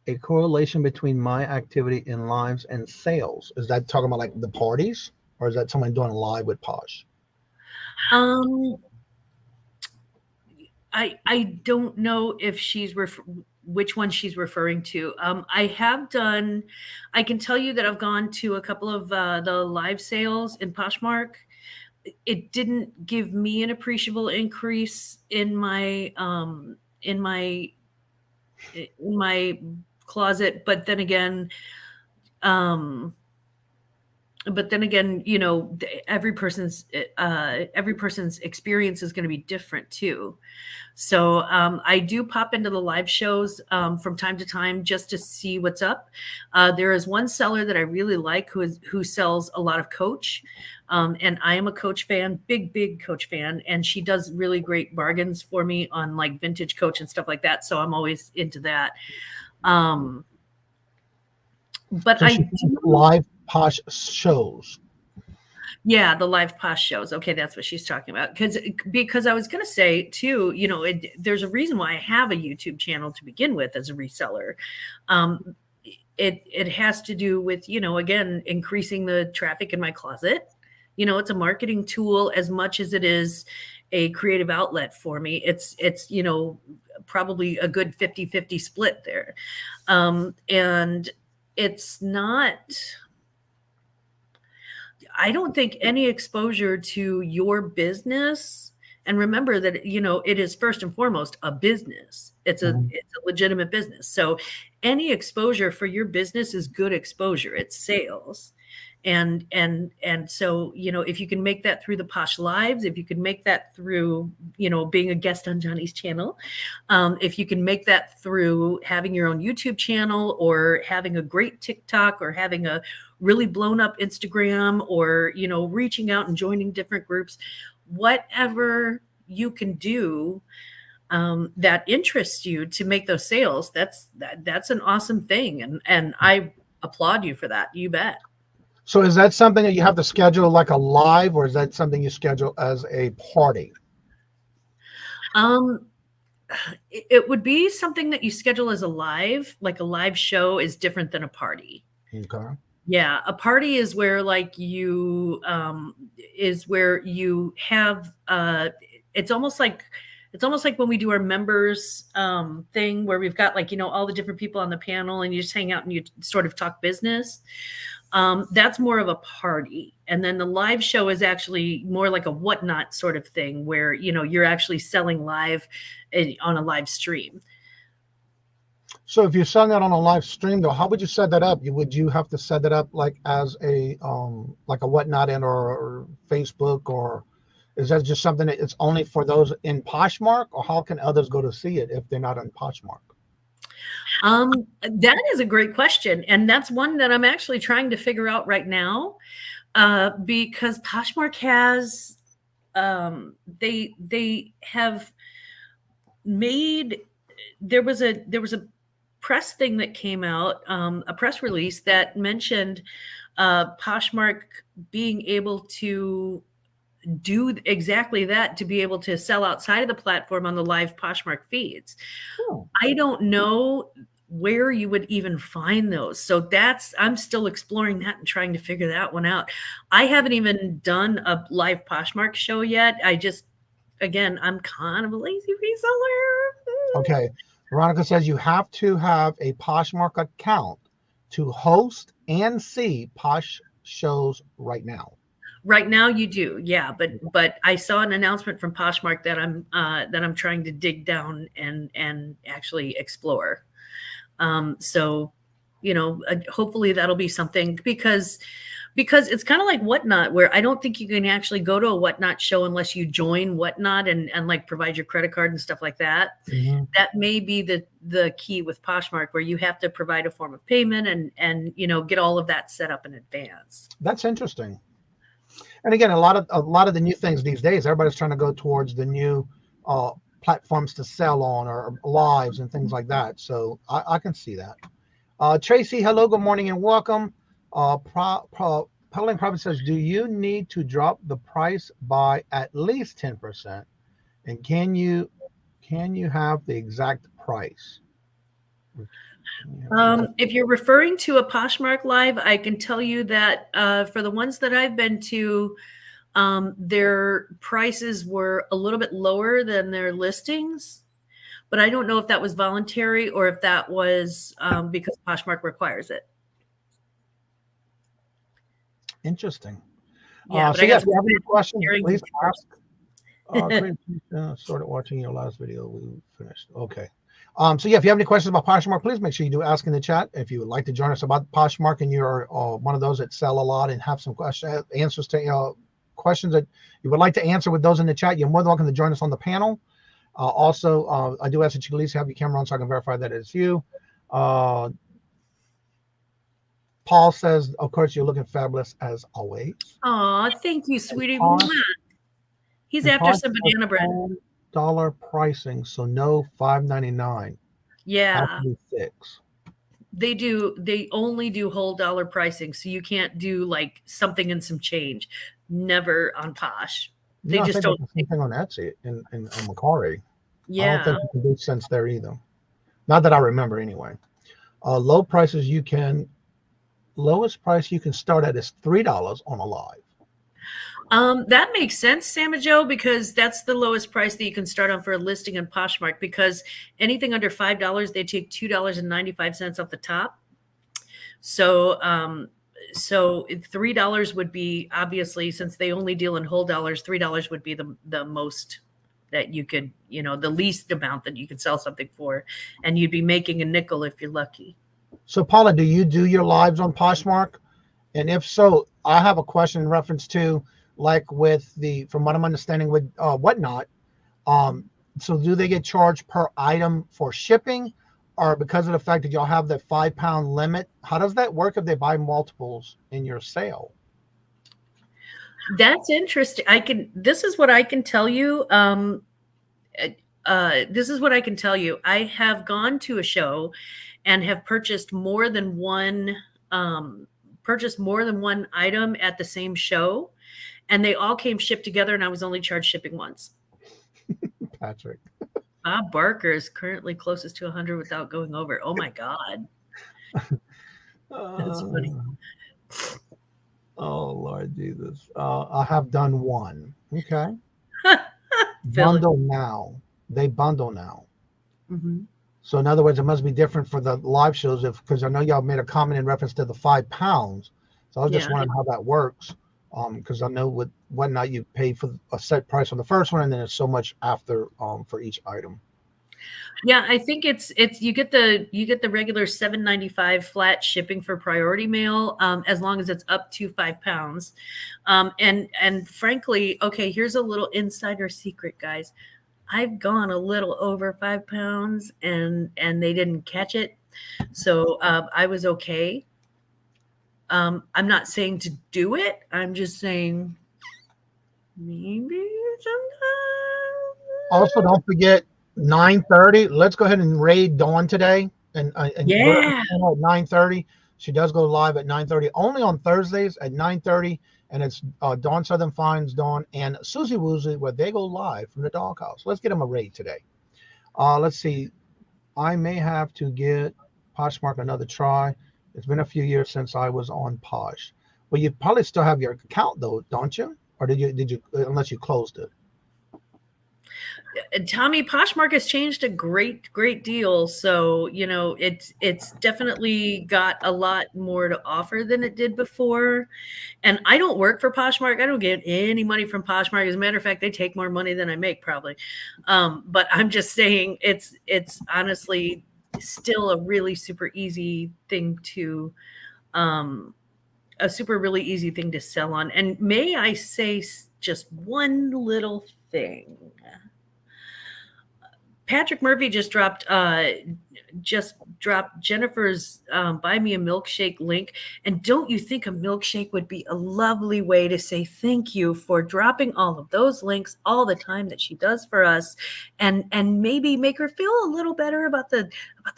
a correlation between my activity in lives and sales. Is that talking about like the parties, or is that someone doing live with Posh? I don't know if which one she's referring to. I can tell you that I've gone to a couple of the live sales in Poshmark. It didn't give me an appreciable increase in my closet, but then again, every person's experience is going to be different too. So I do pop into the live shows from time to time just to see what's up. There is one seller that I really like who sells a lot of Coach. And I am a Coach fan, big Coach fan. And she does really great bargains for me on like vintage Coach and stuff like that. So I'm always into that. But so I live Posh shows. Yeah, the live Posh shows. Okay, that's what she's talking about. Because I was going to say too, there's a reason why I have a YouTube channel to begin with as a reseller. It has to do with, again, increasing the traffic in my closet. It's a marketing tool as much as it is a creative outlet for me. It's probably a good 50-50 split there. And it's not, I don't think any exposure to your business And remember that, you know, it is first and foremost a business. It's a legitimate business. So any exposure for your business is good exposure. It's sales. And so, you know, if you can make that through the Posh Lives, if you can make that through, you know, being a guest on Johnny's channel, if you can make that through having your own YouTube channel or having a great TikTok or having a really blown up Instagram or, you know, reaching out and joining different groups, whatever you can do that interests you to make those sales, that's an awesome thing. And I applaud you for that. You bet. So is that something that you have to schedule like a live, or is that something you schedule as a party? It would be something that you schedule as a live, like a live show is different than a party. Okay. Yeah, a party is where like you have it's almost like when we do our members thing where we've got like, you know, all the different people on the panel and you just hang out and you sort of talk business. That's more of a party. And then the live show is actually more like a whatnot sort of thing where, you know, you're actually selling live on a live stream. So if you're selling that on a live stream though, how would you set that up? Would you have to set that up like as a whatnot in or Facebook, or is that just something that it's only for those in Poshmark, or how can others go to see it if they're not in Poshmark? That is a great question. And that's one that I'm actually trying to figure out right now, because Poshmark has, they have made, there was a press thing that came out, a press release that mentioned Poshmark being able to do exactly that, to be able to sell outside of the platform on the live Poshmark feeds. Oh. I don't know where you would even find those. So I'm still exploring that and trying to figure that one out. I haven't even done a live Poshmark show yet. Again, I'm kind of a lazy reseller. Okay. Veronica says you have to have a Poshmark account to host and see Posh shows right now. Right now you do. Yeah. But I saw an announcement from Poshmark that I'm trying to dig down and actually explore. So, you know, hopefully that'll be something, because it's kind of like Whatnot, where I don't think you can actually go to a Whatnot show unless you join Whatnot and like provide your credit card and stuff like that. Mm-hmm. That may be the key with Poshmark, where you have to provide a form of payment and, you know, get all of that set up in advance. That's interesting. And again, a lot of the new things these days, everybody's trying to go towards the new platforms to sell on, or lives and things like that. So I can see that. Tracy, hello, good morning and welcome. Peddling Profit says, do you need to drop the price by at least 10%? And can you have the exact price? If you're referring to a Poshmark live, I can tell you that for the ones that I've been to, their prices were a little bit lower than their listings, but I don't know if that was voluntary or if that was because Poshmark requires it. Interesting. Yeah, so yes, if you have any questions, please ask. Started watching your last video. We finished. Okay. So yeah, if you have any questions about Poshmark, please make sure you do ask in the chat. If you would like to join us about Poshmark and you're one of those that sell a lot and have some answers to questions that you would like to answer with those in the chat, you're more than welcome to join us on the panel. Also, I do ask that you at least have your camera on so I can verify that it's you. Paul says, of course, you're looking fabulous as always. Aw, thank you, sweetie. He's And after some banana bread. $10 pricing, so no $5.99. Yeah. $6. They only do whole dollar pricing, so you can't do like something and some change. Never on Posh. They just don't. The same thing on Etsy and on Macari. Yeah. I don't think you can do cents there either. Not that I remember anyway. Low prices lowest price you can start at is $3 on a live. That makes sense, Sam and Joe, because that's the lowest price that you can start on for a listing on Poshmark, because anything under $5, they take $2.95 off the top. So, so $3 would be, obviously, since they only deal in whole dollars, $3 would be the most that you could, you know, the least amount that you could sell something for, and you'd be making a nickel if you're lucky. So Paula, do you do your lives on Poshmark? And if so, I have a question in reference to, like with the, from what I'm understanding with Whatnot, so do they get charged per item for shipping, or because of the fact that y'all have the 5-pound limit? How does that work if they buy multiples in your sale? That's interesting. This is what I can tell you. This is what I can tell you. I have gone to a show and have purchased more than one item at the same show, and they all came shipped together, and I was only charged shipping once. Patrick. Bob Barker is currently closest to 100 without going over. Oh my God. That's funny. Oh Lord Jesus. I have done one. Okay. Bundle now. They bundle now. Mm-hmm. So in other words, it must be different for the live shows, because I know y'all made a comment in reference to the 5 pounds. So I was just wondering how that works. Because I know with Whatnot you pay for a set price on the first one, and then it's so much after for each item. Yeah, I think it's you get the regular $7.95 flat shipping for priority mail, as long as it's up to 5 pounds. And frankly, okay, here's a little insider secret, guys. I've gone a little over 5 pounds, and they didn't catch it, so I was okay. I'm not saying to do it. I'm just saying maybe sometime. Also, don't forget 9:30. Let's go ahead and raid Dawn today, and yeah, at 9:30. She does go live at 9:30, only on Thursdays at 9:30, and it's Dawn Southern Finds, Dawn, and Susie Woozy, where they go live from the doghouse. Let's get them a raid today. Let's see. I may have to get Poshmark another try. It's been a few years since I was on Posh. Well, you probably still have your account though, don't you? Or did you unless you closed it? Tommy, Poshmark has changed a great deal. So, you know, it's definitely got a lot more to offer than it did before. And I don't work for Poshmark. I don't get any money from Poshmark. As a matter of fact, they take more money than I make probably. But I'm just saying it's honestly still a really super easy thing to really easy thing to sell on. And may I say just one little thing? Patrick Murphy just dropped Jennifer's Buy Me a Milkshake link. And don't you think a milkshake would be a lovely way to say thank you for dropping all of those links all the time that she does for us, and maybe make her feel a little better about the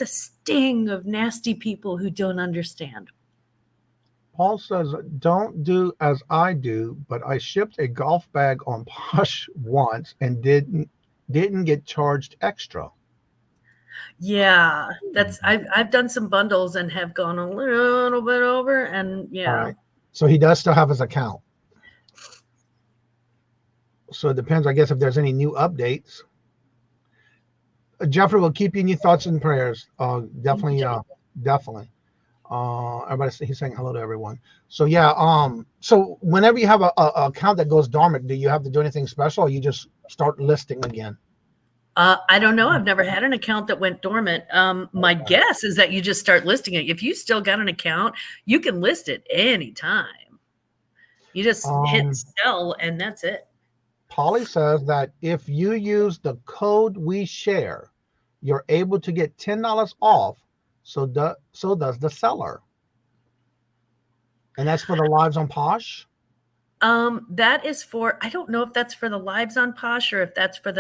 sting of nasty people who don't understand. Paul says, don't do as I do, but I shipped a golf bag on Posh once and didn't get charged extra. Yeah, I've done some bundles and have gone a little bit over, and yeah. All right. So he does still have his account. So it depends, I guess, if there's any new updates. Jeffrey will keep you in your thoughts and prayers. Definitely. He's saying hello to everyone. So yeah. So whenever you have a account that goes dormant, do you have to do anything special, or you just start listing again? I don't know. I've never had an account that went dormant. My guess is that you just start listing it. If you still got an account, you can list it anytime. You just hit sell, and that's it. Polly says that if you use the code we share, you're able to get $10 off. So does the seller. And that's for the lives on Posh? That is for, I don't know if that's for the lives on Posh or if that's for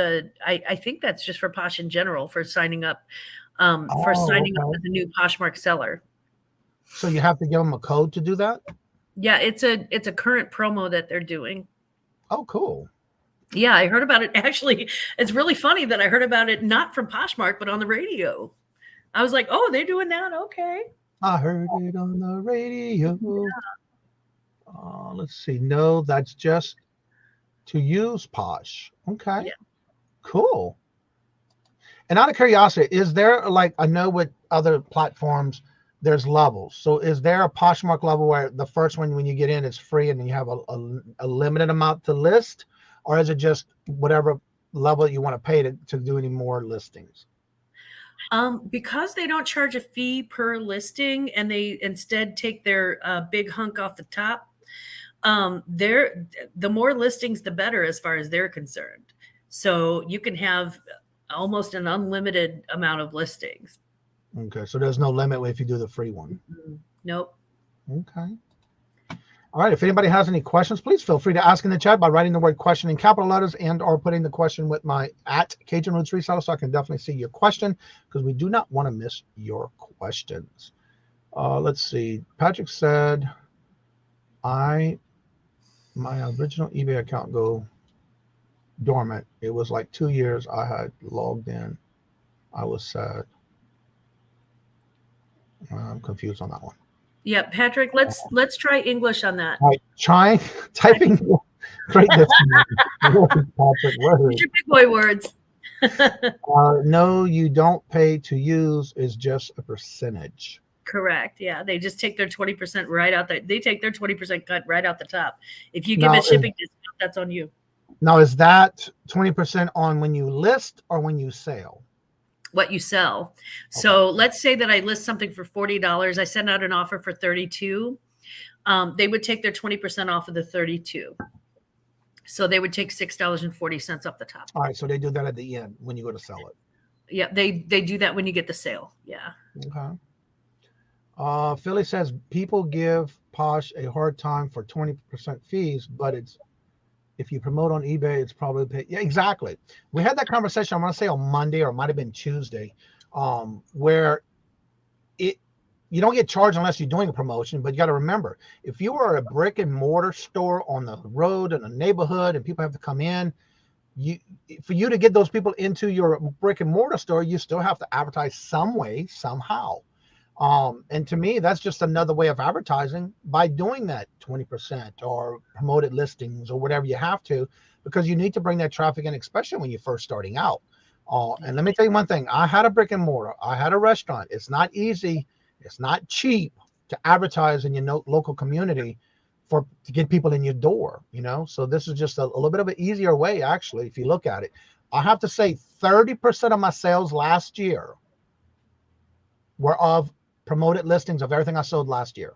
I think that's just for Posh in general, for signing up, up as a new Poshmark seller. So you have to give them a code to do that? Yeah, it's a current promo that they're doing. Oh, cool. Yeah, I heard about it. Actually, it's really funny that I heard about it not from Poshmark, but on the radio. I was like, oh, they're doing that? Okay. I heard it on the radio. Yeah. Let's see. No, that's just to use Posh. Okay. Yeah. Cool. And out of curiosity, is there, like, I know with other platforms, there's levels. So is there a Poshmark level where the first one, when you get in, it's free and then you have a limited amount to list? Or is it just whatever level you want to pay to do any more listings? Because they don't charge a fee per listing and they instead take their big hunk off the top, the more listings, the better as far as they're concerned. So you can have almost an unlimited amount of listings. Okay, so there's no limit if you do the free one. Nope. Okay. All right, if anybody has any questions, please feel free to ask in the chat by writing the word question in capital letters and or putting the question with my @Kajun Roots Reseller, so I can definitely see your question, because we do not want to miss your questions. Let's see. Patrick said, my original eBay account go dormant. It was like 2 years I had logged in. I was sad. I'm confused on that one. Yeah, Patrick, let's try English on that. All right, typing great Patrick, Use your big boy words. No, you don't pay to use, is just a percentage. Correct. Yeah, they just take their 20% right out there. They take their 20% cut right out the top. If you give a shipping discount, that's on you. Now, is that 20% on when you list or when you sell? What you sell. So let's say that I list something for $40. I send out an offer for $32. They would take their 20% off of the $32. So they would take $6.40 off the top. All right. So they do that at the end when you go to sell it. Yeah, they do that when you get the sale. Yeah. Okay. Philly says people give Posh a hard time for 20% fees, but it's, if you promote on eBay, it's probably paid. Yeah, exactly. We had that conversation, I want to say on Monday, or it might have been Tuesday, where you don't get charged unless you're doing a promotion. But you got to remember, if you are a brick and mortar store on the road in a neighborhood and people have to come in, for you to get those people into your brick and mortar store, you still have to advertise some way, somehow. And to me, that's just another way of advertising by doing that 20% or promoted listings or whatever you have to, because you need to bring that traffic in, especially when you're first starting out. And let me tell you one thing. I had a brick and mortar. I had a restaurant. It's not easy. It's not cheap to advertise in your local community to get people in your door, So this is just a little bit of an easier way, actually, if you look at it. I have to say 30% of my sales last year were of promoted listings of everything I sold last year.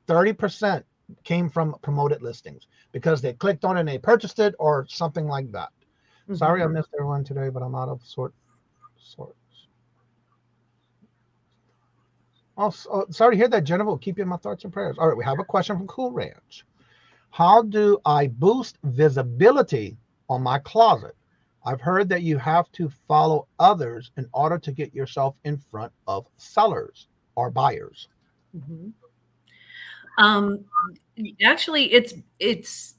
30% came from promoted listings because they clicked on it and they purchased it or something like that. Mm-hmm. Sorry I missed everyone today, but I'm out of sorts. Oh, sorry to hear that, Jennifer. We'll keep you in my thoughts and prayers. All right, we have a question from Cool Ranch. How do I boost visibility on my closet? I've heard that you have to follow others in order to get yourself in front of sellers or buyers. Mm-hmm. Actually, it's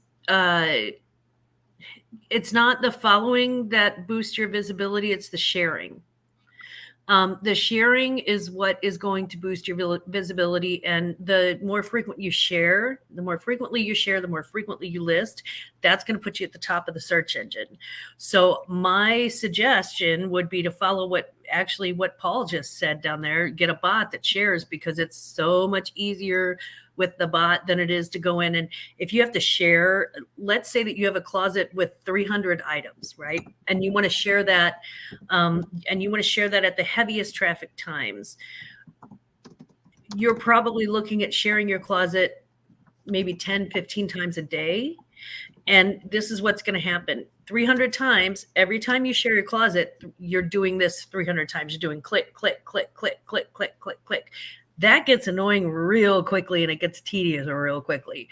not the following that boosts your visibility. It's the sharing. The sharing is what is going to boost your visibility. And the more frequent you share, the more frequently you list, that's going to put you at the top of the search engine. So my suggestion would be to follow what Paul just said down there. Get a bot that shares, because it's so much easier with the bot than it is to go in. And if you have to share, let's say that you have a closet with 300 items, right? And you want to share that, at the heaviest traffic times. You're probably looking at sharing your closet maybe 10, 15 times a day. And this is what's going to happen. 300 times, every time you share your closet, you're doing this 300 times. You're doing click, click, click, click, click, click, click, click. That gets annoying real quickly, and it gets tedious real quickly.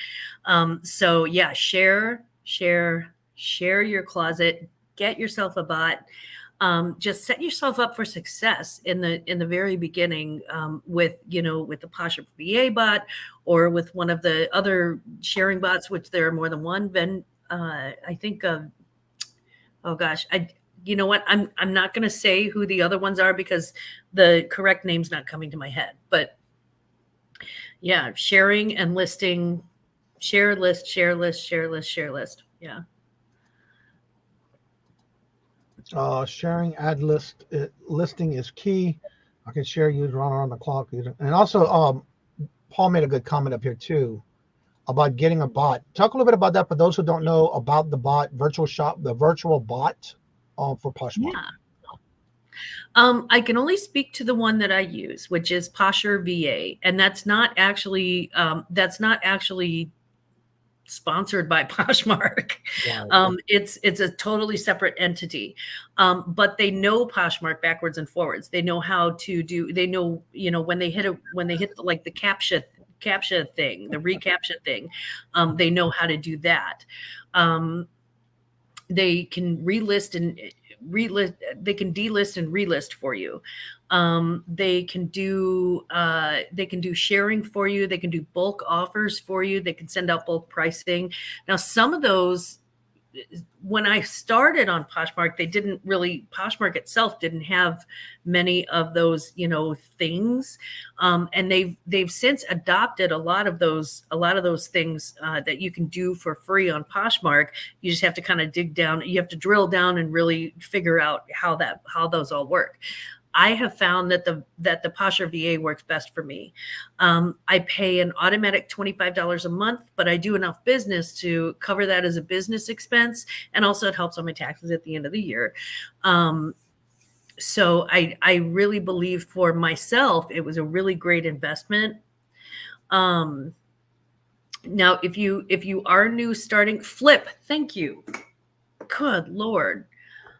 So yeah, share your closet, get yourself a bot. Just set yourself up for success in the very beginning, with the Posh VA bot or with one of the other sharing bots, which there are more than one. Then I think oh gosh, you know what? I'm not going to say who the other ones are because the correct name's not coming to my head. But yeah, sharing and listing, share list. Yeah. Sharing ad listing is key. I can share, use, run around the clock. And also, Paul made a good comment up here too about getting a bot. Talk a little bit about that for those who don't know about the bot, the virtual bot. for Poshmark? Yeah. I can only speak to the one that I use, which is Posher VA, and that's not actually sponsored by Poshmark. Right. It's a totally separate entity, but they know Poshmark backwards and forwards. They know how to do. They know, when they hit like the captcha thing, the recaptcha thing, they know how to do that. They can they can delist and relist for you. They can do sharing for you. They can do bulk offers for you. They can send out bulk pricing. Now, some of those, when I started on Poshmark, Poshmark itself didn't have many of those, things. And they've since adopted a lot of those things that you can do for free on Poshmark. You just have to kind of dig down. You have to drill down and really figure out how those all work. I have found that the Posher VA works best for me. I pay an automatic $25 a month, but I do enough business to cover that as a business expense. And also it helps on my taxes at the end of the year. So I really believe for myself, it was a really great investment. Now, if you are new starting, Flip, thank you. Good Lord.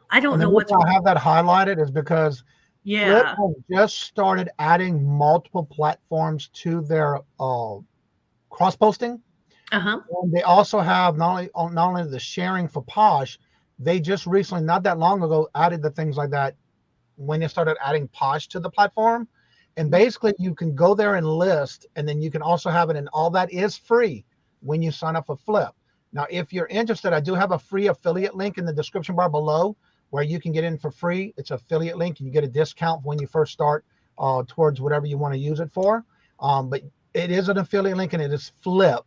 I don't know what's I have that highlighted is because Flip yeah. has just started adding multiple platforms to their cross posting. Uh-huh. And they also have not only the sharing for Posh, they just recently, not that long ago, added the things like that when they started adding Posh to the platform. And basically you can go there and list, and then you can also have it, and all that is free when you sign up for Flip. Now, if you're interested, I do have a free affiliate link in the description bar below where you can get in for free. It's an affiliate link, and you get a discount when you first start towards whatever you want to use it for. But it is an affiliate link, and it is Flip.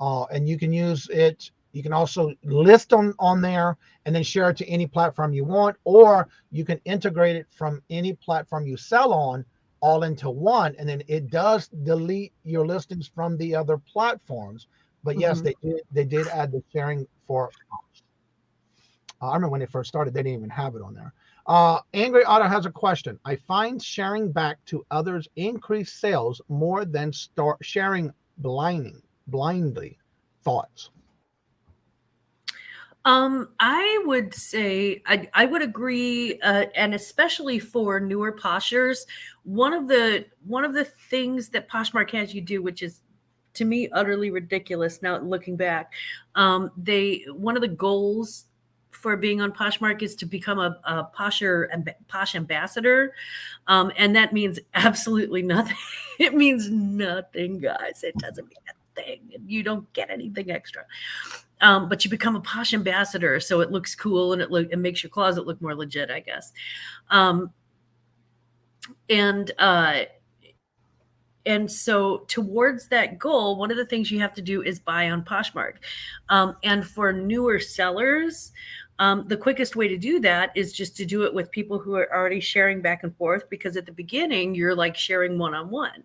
And you can use it. You can also list on there and then share it to any platform you want, or you can integrate it from any platform you sell on all into one. And then it does delete your listings from the other platforms. But yes, they did add the sharing for I remember when they first started, they didn't even have it on there. Angry Otter has a question. I find sharing back to others increase sales more than sharing blindly. Thoughts? I would say I would agree, and especially for newer poshers, one of the things that Poshmark has you do, which is to me utterly ridiculous now looking back, one of the goals for being on Poshmark is to become a posh ambassador, and that means absolutely nothing. It means nothing, guys. It doesn't mean a thing. You don't get anything extra. But you become a posh ambassador, so it looks cool and it makes your closet look more legit, I guess. And so towards that goal, one of the things you have to do is buy on Poshmark. And for newer sellers, the quickest way to do that is just to do it with people who are already sharing back and forth, because at the beginning, you're like sharing one-on-one.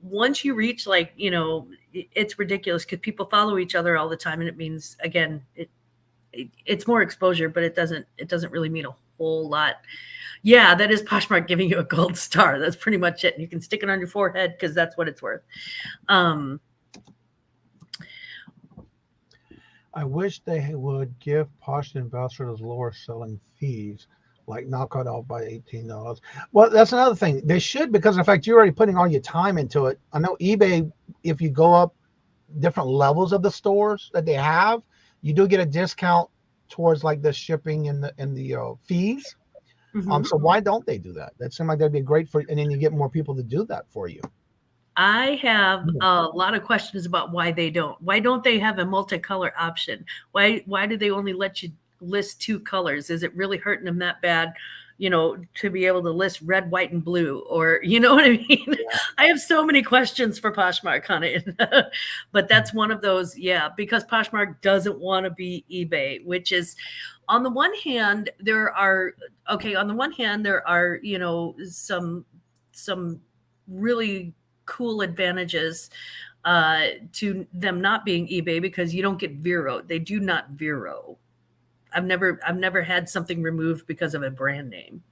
Once you reach it's ridiculous because people follow each other all the time. And it means, again, it's more exposure, but it doesn't really mean a whole lot. Yeah, that is Poshmark giving you a gold star. That's pretty much it. And you can stick it on your forehead because that's what it's worth. I wish they would give Posh ambassadors lower selling fees, like knock it off by $18. Well, that's another thing. They should, because in fact, you're already putting all your time into it. I know eBay, if you go up different levels of the stores that they have, you do get a discount towards like the shipping and the fees. Mm-hmm. So why don't they do that? That seems like that'd be great and then you get more people to do that for you. I have a lot of questions about why they don't. Why don't they have a multicolor option? Why do they only let you list 2 colors? Is it really hurting them that bad, to be able to list red, white, and blue? Or, you know what I mean? Yeah. I have so many questions for Poshmark on it. But that's one of those, because Poshmark doesn't want to be eBay, which is, on the one hand, there are some really cool advantages to them not being eBay, because you don't get Vero. They do not Vero. I've never had something removed because of a brand name.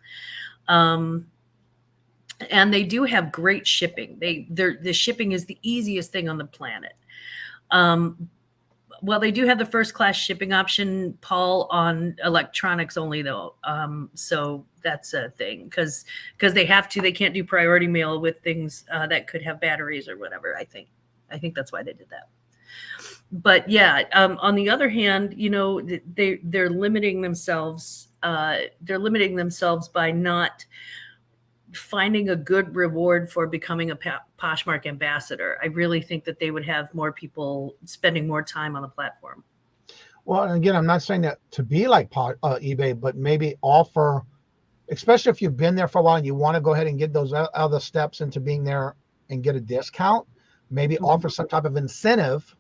And they do have great shipping. The shipping is the easiest thing on the planet. Well, they do have the first class shipping option, Paul, on electronics only though. So that's a thing because they have to. They can't do priority mail with things that could have batteries or whatever. I think that's why they did that. But yeah, on the other hand, you know, they're limiting themselves. They're limiting themselves by not finding a good reward for becoming a Poshmark ambassador. I really think that they would have more people spending more time on the platform. Well, and again, I'm not saying that to be like eBay, but maybe offer, especially if you've been there for a while and you want to go ahead and get those other steps into being there and get a discount, maybe offer some type of incentive.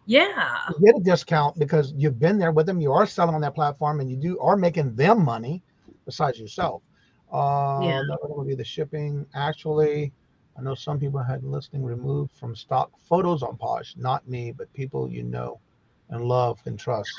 Yeah. Get a discount because you've been there with them. You are selling on that platform and you are making them money besides yourself. That would be the shipping. Actually, I know some people had listing removed from stock photos on Posh. Not me, but people you know and love and trust.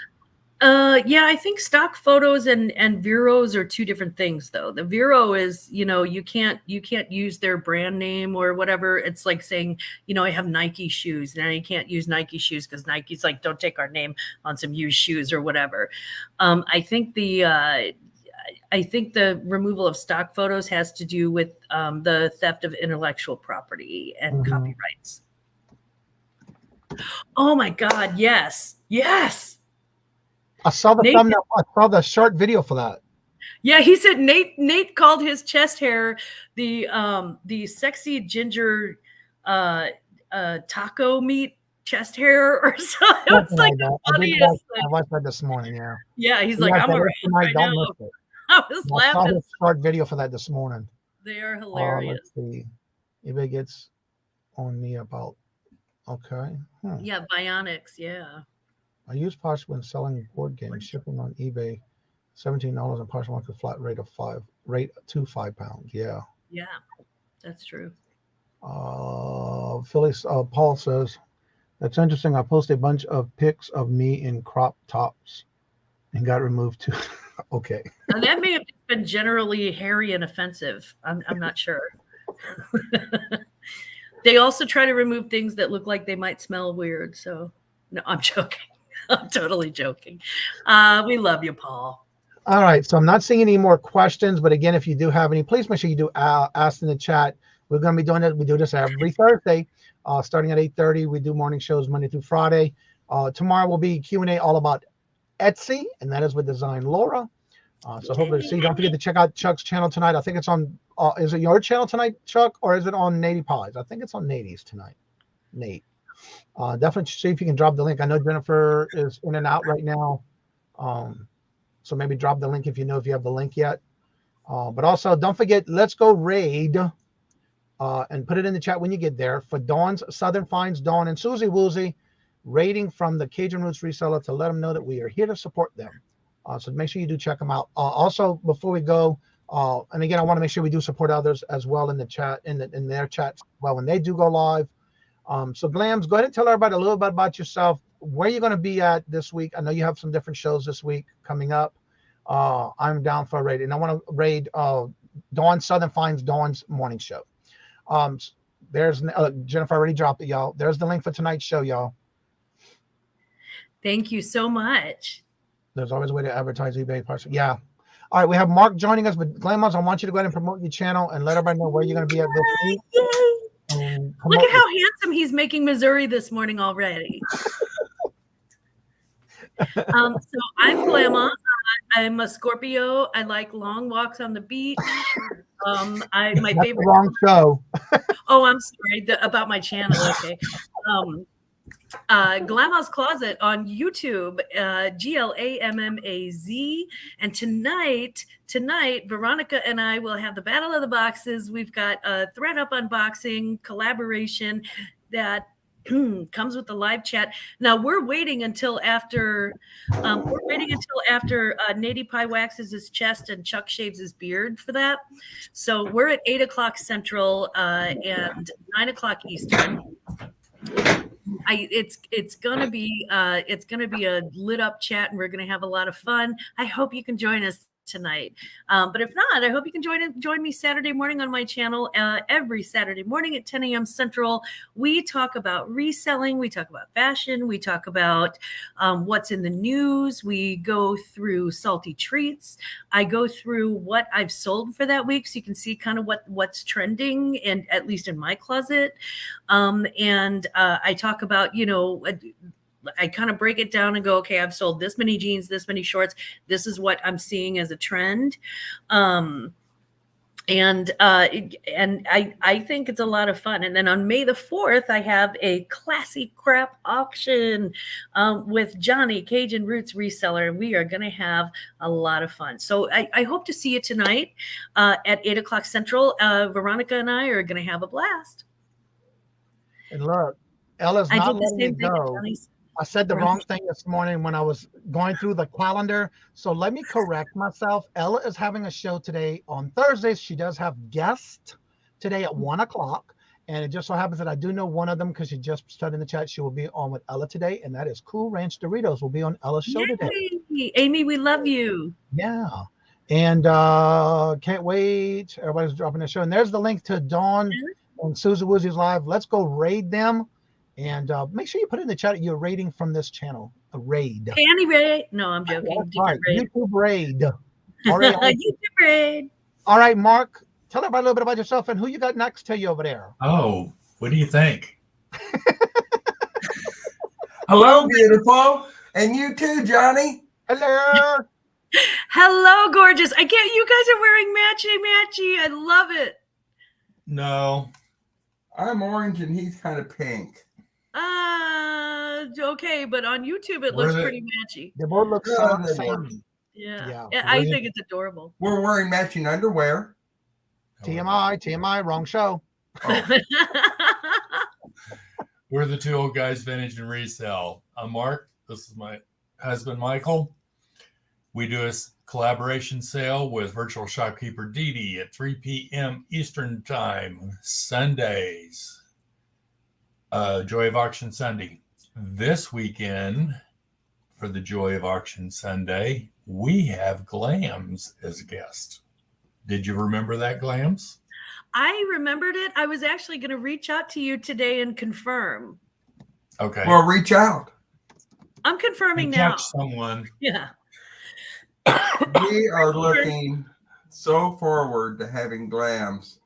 Yeah, I think stock photos and Veros are two different things though. The Vero is, you know, you can't use their brand name or whatever. It's like saying, you know, I have Nike shoes. Now you can't use Nike shoes because Nike's like, don't take our name on some used shoes or whatever. I think the removal of stock photos has to do with the theft of intellectual property and copyrights. Oh my God! Yes. I saw the thumbnail. I saw the short video for that. Yeah, he said Nate called his chest hair the sexy ginger taco meat chest hair or something. It was like the funniest thing. I watched that this morning. Yeah. Yeah, he's like, I'm around right now. I was laughing. I saw his short video for that this morning. They are hilarious. Let's see. eBay gets on me about. Okay. Yeah, Bionics. Yeah. I use Posh when selling board games, shipping on eBay, $17 and Poshmark a flat rate of £5 to £5. Yeah. Yeah, that's true. Phyllis Paul says, that's interesting. I posted a bunch of pics of me in crop tops and got removed too. Okay. And that may have been generally hairy and offensive. I'm not sure. They also try to remove things that look like they might smell weird. So no, I'm joking. I'm totally joking. We love you, Paul. All right. So I'm not seeing any more questions, but again, if you do have any, please make sure you do ask in the chat. We're going to be doing it. We do this every Thursday, starting at 8:30. We do morning shows Monday through Friday. Tomorrow will be Q&A all about Etsy, and that is with Design Laura. So hopefully see. Don't forget to check out Chuck's channel tonight. I think it's on. Is it your channel tonight, Chuck, or is it on Nady Pies? I think it's on Nady's tonight. Nate. Definitely see if you can drop the link. I know Jennifer is in and out right now. So maybe drop the link if you have the link yet. But also don't forget, let's go raid and put it in the chat when you get there for Dawn's Southern Finds, Dawn and Susie Woozy, raiding from the Kajun Roots Reseller to let them know that we are here to support them. So make sure you do check them out. Also, before we go, and again, I want to make sure we do support others as well in the chat, in their chats, well, when they do go live. So Glammaz, go ahead and tell everybody a little bit about yourself, where you're going to be at this week. I know you have some different shows this week coming up. I'm down for a raid, and I want to raid Dawn Southern Finds Dawn's morning show. There's Jennifer already dropped it, y'all. There's the link for tonight's show, y'all. Thank you so much. There's always a way to advertise eBay parts. Yeah. All right, we have Mark joining us, but Glammaz, I want you to go ahead and promote your channel and let everybody know where you're going to be at this week. Look at how handsome he's making Missouri this morning already. So I'm Glammaz. I'm a Scorpio. I like long walks on the beach. My favorite. Wrong show. Oh, I'm sorry about my channel. Okay. Glammaz Closet on YouTube, GLAMMAZ. And tonight, Veronica and I will have the Battle of the Boxes. We've got a thread-up unboxing collaboration that comes with the live chat. Now we're waiting until after Nady Pie waxes his chest and Chuck shaves his beard for that. So we're at 8 o'clock Central and 9 o'clock Eastern. It's gonna be a lit up chat, and we're gonna have a lot of fun. I hope you can join us tonight. But if not, I hope you can join me Saturday morning on my channel. Every Saturday morning at 10 a.m. Central, we talk about reselling, we talk about fashion, we talk about what's in the news. We go through salty treats. I go through what I've sold for that week, so you can see kind of what's trending, and at least in my closet. And I talk about, I kind of break it down and go, okay, I've sold this many jeans, this many shorts. This is what I'm seeing as a trend. And I think it's a lot of fun. And then on May the 4th, I have a classy crap auction with Johnny, Kajun Roots Reseller, and we are going to have a lot of fun. So I hope to see you tonight at 8 o'clock Central. Veronica and I are going to have a blast. And look, Ella's not letting me go. I said the wrong thing this morning when I was going through the calendar. So let me correct myself. Ella is having a show today on Thursdays. She does have guests today at 1 o'clock. And it just so happens that I do know one of them because she just said in the chat she will be on with Ella today. And that is Cool Ranch Doritos will be on Ella's show today. Amy, we love you. Yeah. And can't wait. Everybody's dropping their show. And there's the link to Dawn and Susie Woozy's live. Let's go raid them. And make sure you put in the chat your rating from this channel. A raid. Panty raid? No, I'm joking. Right. Raid. YouTube raid. YouTube raid. All right, Mark, tell everybody a little bit about yourself and who you got next to you over there. Oh, what do you think? Hello, beautiful. And you too, Johnny. Hello. Hello, gorgeous. You guys are wearing matchy. I love it. No. I'm orange and he's kind of pink. Okay, but on YouTube it looks pretty matchy. They both look the same. Yeah, I think it's adorable. We're wearing matching underwear. TMI, wrong show. Oh. We're the two old guys, vintage and resell. I'm Mark. This is my husband, Michael. We do a collaboration sale with virtual shopkeeper Dee Dee at 3 p.m. Eastern Time, Sundays. Joy of Auction Sunday. This weekend, for the Joy of Auction Sunday, we have Glammaz as a guest. Did you remember that, Glammaz? I remembered it. I was actually going to reach out to you today and confirm. Okay. Well, reach out. I'm confirming now. Catch someone. Yeah. We are looking so forward to having Glammaz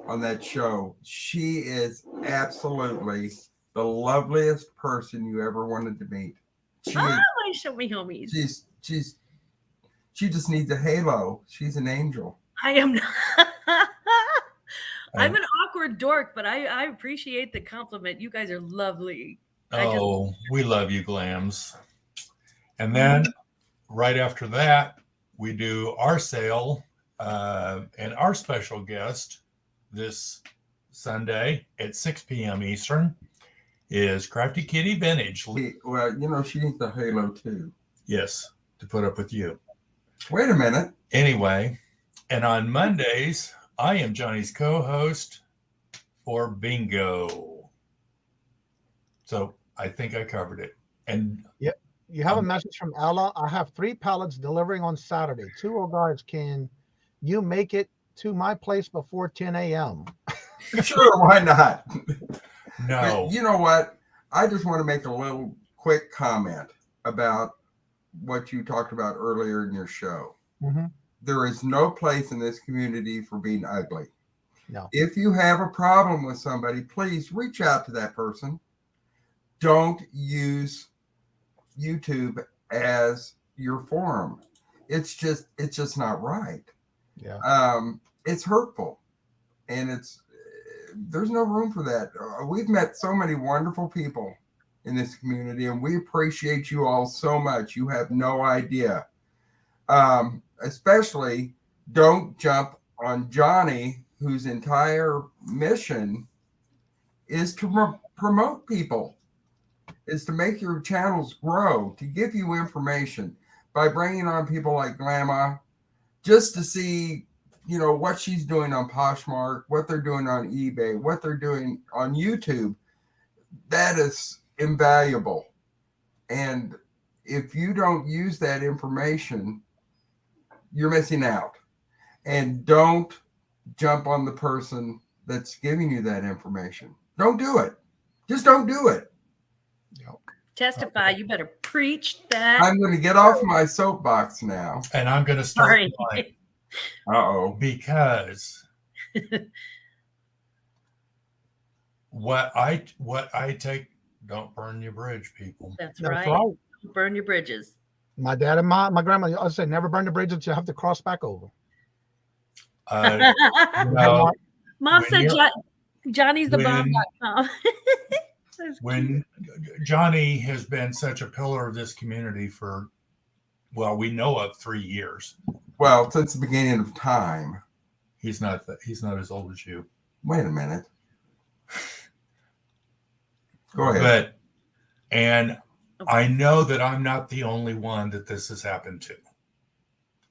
on that show. She is absolutely the loveliest person you ever wanted to meet. Show me homies. She just needs a halo. She's an angel. I am not. I'm an awkward dork, but I appreciate the compliment. You guys are lovely. We love you, Glammaz. And then right after that, we do our sale, and our special guest this Sunday at 6 p.m. Eastern is Crafty Kitty Vintage. Well, she needs a halo too. Yes, to put up with you. Wait a minute. Anyway, and on Mondays, I am Johnny's co-host for Bingo. So I think I covered it. And yep. You have a message from Ella. I have 3 pallets delivering on Saturday. 2 old guards, can you make it to my place before 10 a.m.? Sure, why not? No. But you know what? I just want to make a little quick comment about what you talked about earlier in your show. Mm-hmm. There is no place in this community for being ugly. No. If you have a problem with somebody, please reach out to that person. Don't use YouTube as your forum. It's just not right. Yeah. It's hurtful, and there's no room for that. We've met so many wonderful people in this community, and we appreciate you all so much. You have no idea. Especially don't jump on Johnny, whose entire mission is to promote people, is to make your channels grow, to give you information by bringing on people like Glammaz, just to see, what she's doing on Poshmark, what they're doing on eBay, what they're doing on YouTube. that is invaluable. And if you don't use that information, you're missing out. And don't jump on the person that's giving you that information. Don't do it. Just don't do it. Testify. You better preach that. I'm going to get off my soapbox now. And I'm going to start Sorry. mine. Uh-oh. Because what I take, don't burn your bridge, people. That's That's right. right. Don't burn your bridges. My dad and my grandma always say, never burn the bridge that you have to cross back over. No, Mom when said you're- Johnny's the when- bomb.com. when Johnny has been such a pillar of this community for, well, we know of 3 years. Well, since the beginning of time. He's not as old as you. Wait a minute. Go ahead. And I know that I'm not the only one that this has happened to.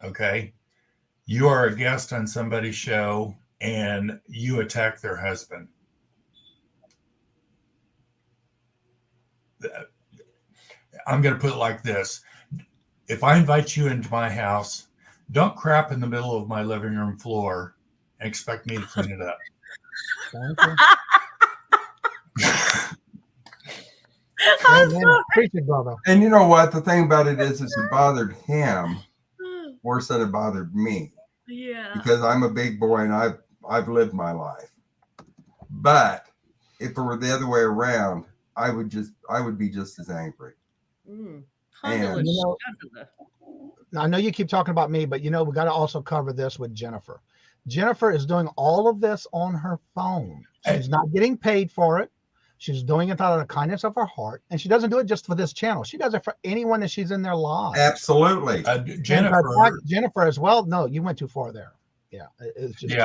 Okay? You are a guest on somebody's show and you attack their husband. I'm going to put it like this. If I invite you into my house, don't crap in the middle of my living room floor and expect me to clean it up. Preach it, brother. And you know what? The thing about it is it bothered him worse than it bothered me. Yeah. Because I'm a big boy and I've lived my life. But if it were the other way around, I would be just as angry. Mm. And, I know you keep talking about me, but we got to also cover this with Jennifer. Jennifer is doing all of this on her phone. She's not getting paid for it. She's doing it out of the kindness of her heart. And she doesn't do it just for this channel. She does it for anyone that she's in their lives. Absolutely. Jennifer as well. No, you went too far there. Yeah. It's just,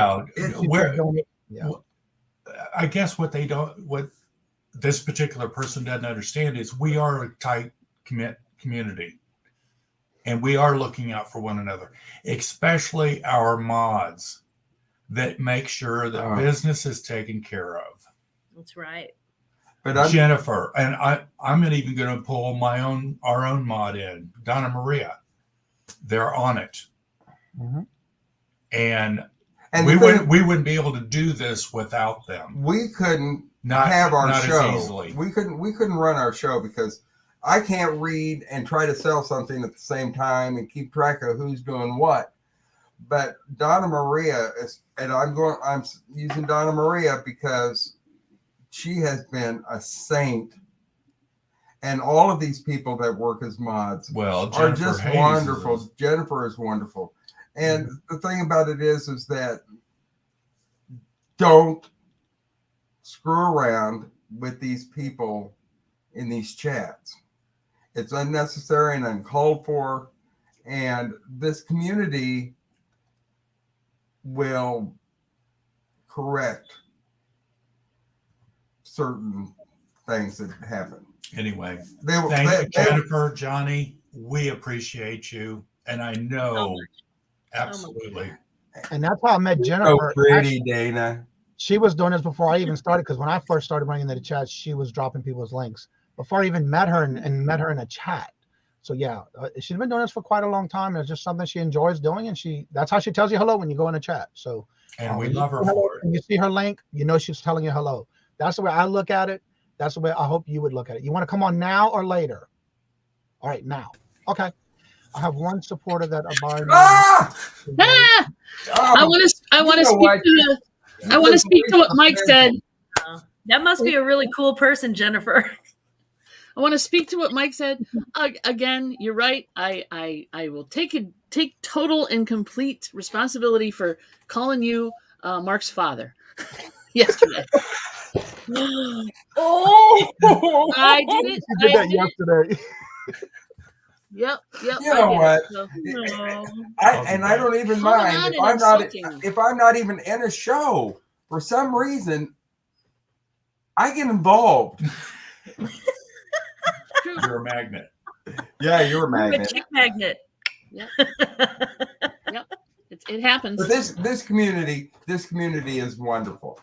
I guess what this particular person doesn't understand is we are a tight community. And we are looking out for one another, especially our mods that make sure that business is taken care of. That's right. But Jennifer, and I'm even going to pull our own mod in, Donna Maria. They're on it. Mm-hmm. And we wouldn't be able to do this without them. We couldn't have our show. We couldn't run our show because I can't read and try to sell something at the same time and keep track of who's doing what. But Donna Maria I'm using Donna Maria because she has been a saint. And all of these people that work as mods are just wonderful. Jennifer is wonderful. And the thing about it is that don't screw around with these people in these chats. It's unnecessary and uncalled for. And this community will correct certain things that happen. Anyway, thank you, Jennifer, Johnny. We appreciate you. And I know, absolutely. And that's how I met Jennifer. So pretty, Dana. She was doing this before I even started, because when I first started running into the chat, she was dropping people's links before I even met her and met her in a chat. So yeah, she's been doing this for quite a long time. It's just something she enjoys doing, and that's how she tells you hello when you go in a chat. So and we love her for it. When you see her link, she's telling you hello. That's the way I look at it. That's the way I hope you would look at it. You want to come on now or later? All right, now. Okay. I have one supporter that I want to speak to what Mike said. That must be a really cool person, Jennifer. I want to speak to what Mike said. Again, you're right. I will take total and complete responsibility for calling you Mark's father yesterday. Oh, I did it. You did that yesterday. Yep. You know what? So, I don't even mind if I'm not even in a show. For some reason, I get involved. You're a magnet. Yeah, you're a magnet. You're a chick magnet. Yep. It happens. But this community is wonderful,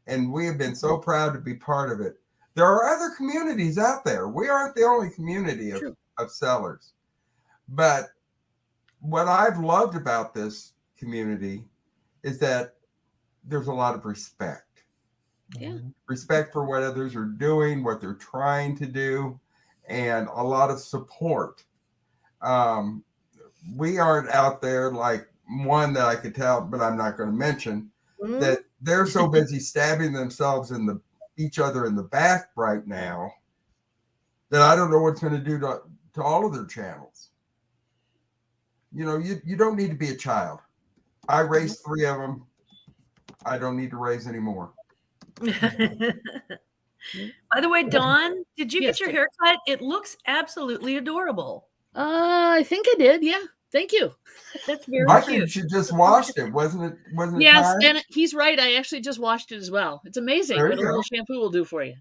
and we have been so proud to be part of it. There are other communities out there. We aren't the only community of sellers. But what I've loved about this community is that there's a lot of respect. Yeah. Respect for what others are doing, what they're trying to do, and a lot of support. We aren't out there like one that I could tell, but I'm not going to mention, that they're so busy stabbing themselves in each other in the back right now that I don't know what's going to do to all of their channels. You know, you don't need to be a child. I raised 3 of them. I don't need to raise any more. By the way, Dawn, did you get your hair cut? It looks absolutely adorable. I think I did. Yeah. Thank you. That's very I cute. think you just washed it, wasn't it? Yes, time? and he's right. I actually just washed it as well. It's amazing what a little shampoo will do for you.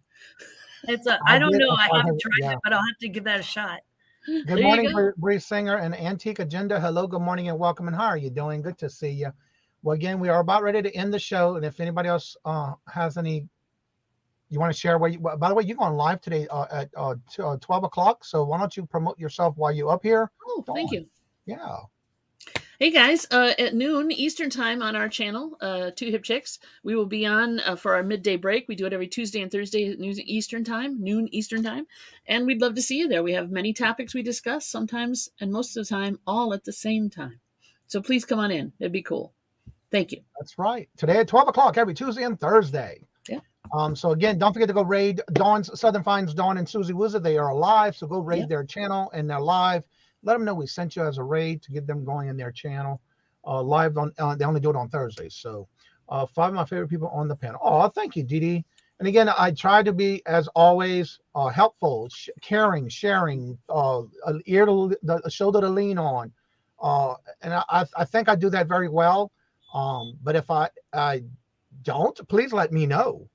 I don't know. I haven't tried it, but I'll have to give that a shot. Good morning, Bree Singer and Antique Agenda. Hello, good morning and welcome. And how are you doing? Good to see you. Well, again, we are about ready to end the show. And if anybody else has any, you want to share where you, by the way, you're going live today at 12 o'clock. So why don't you promote yourself while you're up here? Oh, thank you. Yeah. Hey guys, at noon Eastern time on our channel, Two Hip Chicks, we will be on for our midday break. We do it every Tuesday and Thursday at noon Eastern time, and we'd love to see you there. We have many topics we discuss, sometimes and most of the time all at the same time. So please come on in. It'd be cool. Thank you. That's right. Today at 12 o'clock every Tuesday and Thursday. Yeah. So again, don't forget to go raid Dawn's Southern Finds, Dawn and Susie Wizard. They are alive, so go raid their channel and they're live. Let them know we sent you as a raid to get them going in their channel. Live on, they only do it on Thursdays. So 5 of my favorite people on the panel. Oh, thank you, Dee Dee. And again, I try to be, as always, helpful, caring, sharing, a shoulder to lean on. And I think I do that very well. But if I don't, please let me know.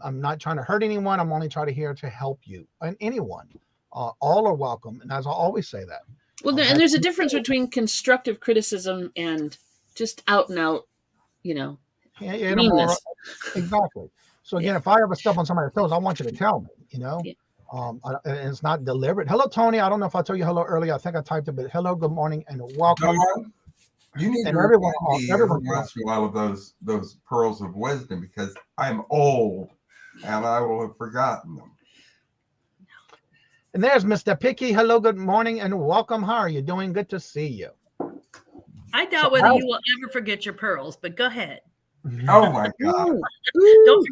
I'm not trying to hurt anyone. I'm only trying to here to help you and anyone. All are welcome, and as I always say that. Well, and there's a difference between constructive criticism and just out and out, meanness. Exactly. So again, if I ever step on somebody's toes, I want you to tell me. And it's not deliberate. Hello, Tony. I don't know if I told you hello earlier. I think I typed it, but hello, good morning, and welcome. You need and to everyone every once in a while of those pearls of wisdom, because I'm old and I will have forgotten them. And there's Mr. Picky. Hello, good morning, and welcome. How are you doing? Good to see you. I doubt whether you will ever forget your pearls, but go ahead. Oh my God! Don't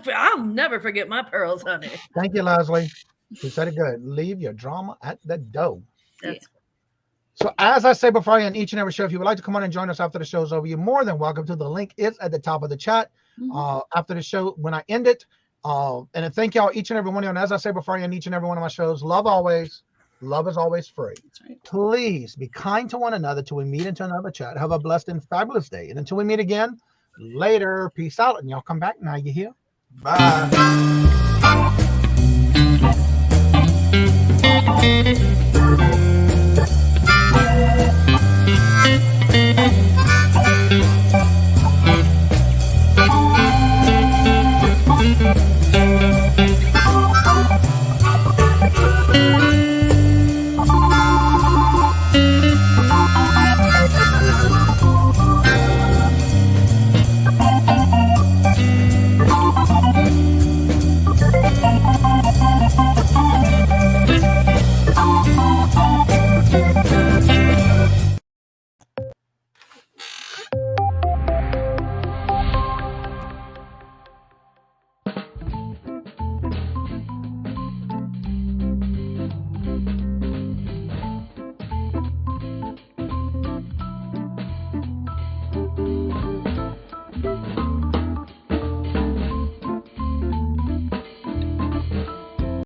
forget. I'll never forget my pearls, honey. Thank you, Leslie. You said it good. Leave your drama at the door. So as I say before I end each and every show, if you would like to come on and join us after the show's over, you're more than welcome to. The link is at the top of the chat. After the show, when I end it. And thank y'all each and every one of you. And as I say before I end each and every one of my shows, love always. Love is always free. That's right. Please be kind to one another till we meet into another chat. Have a blessed and fabulous day. And until we meet again, later. Peace out. And y'all come back now. You hear? Bye.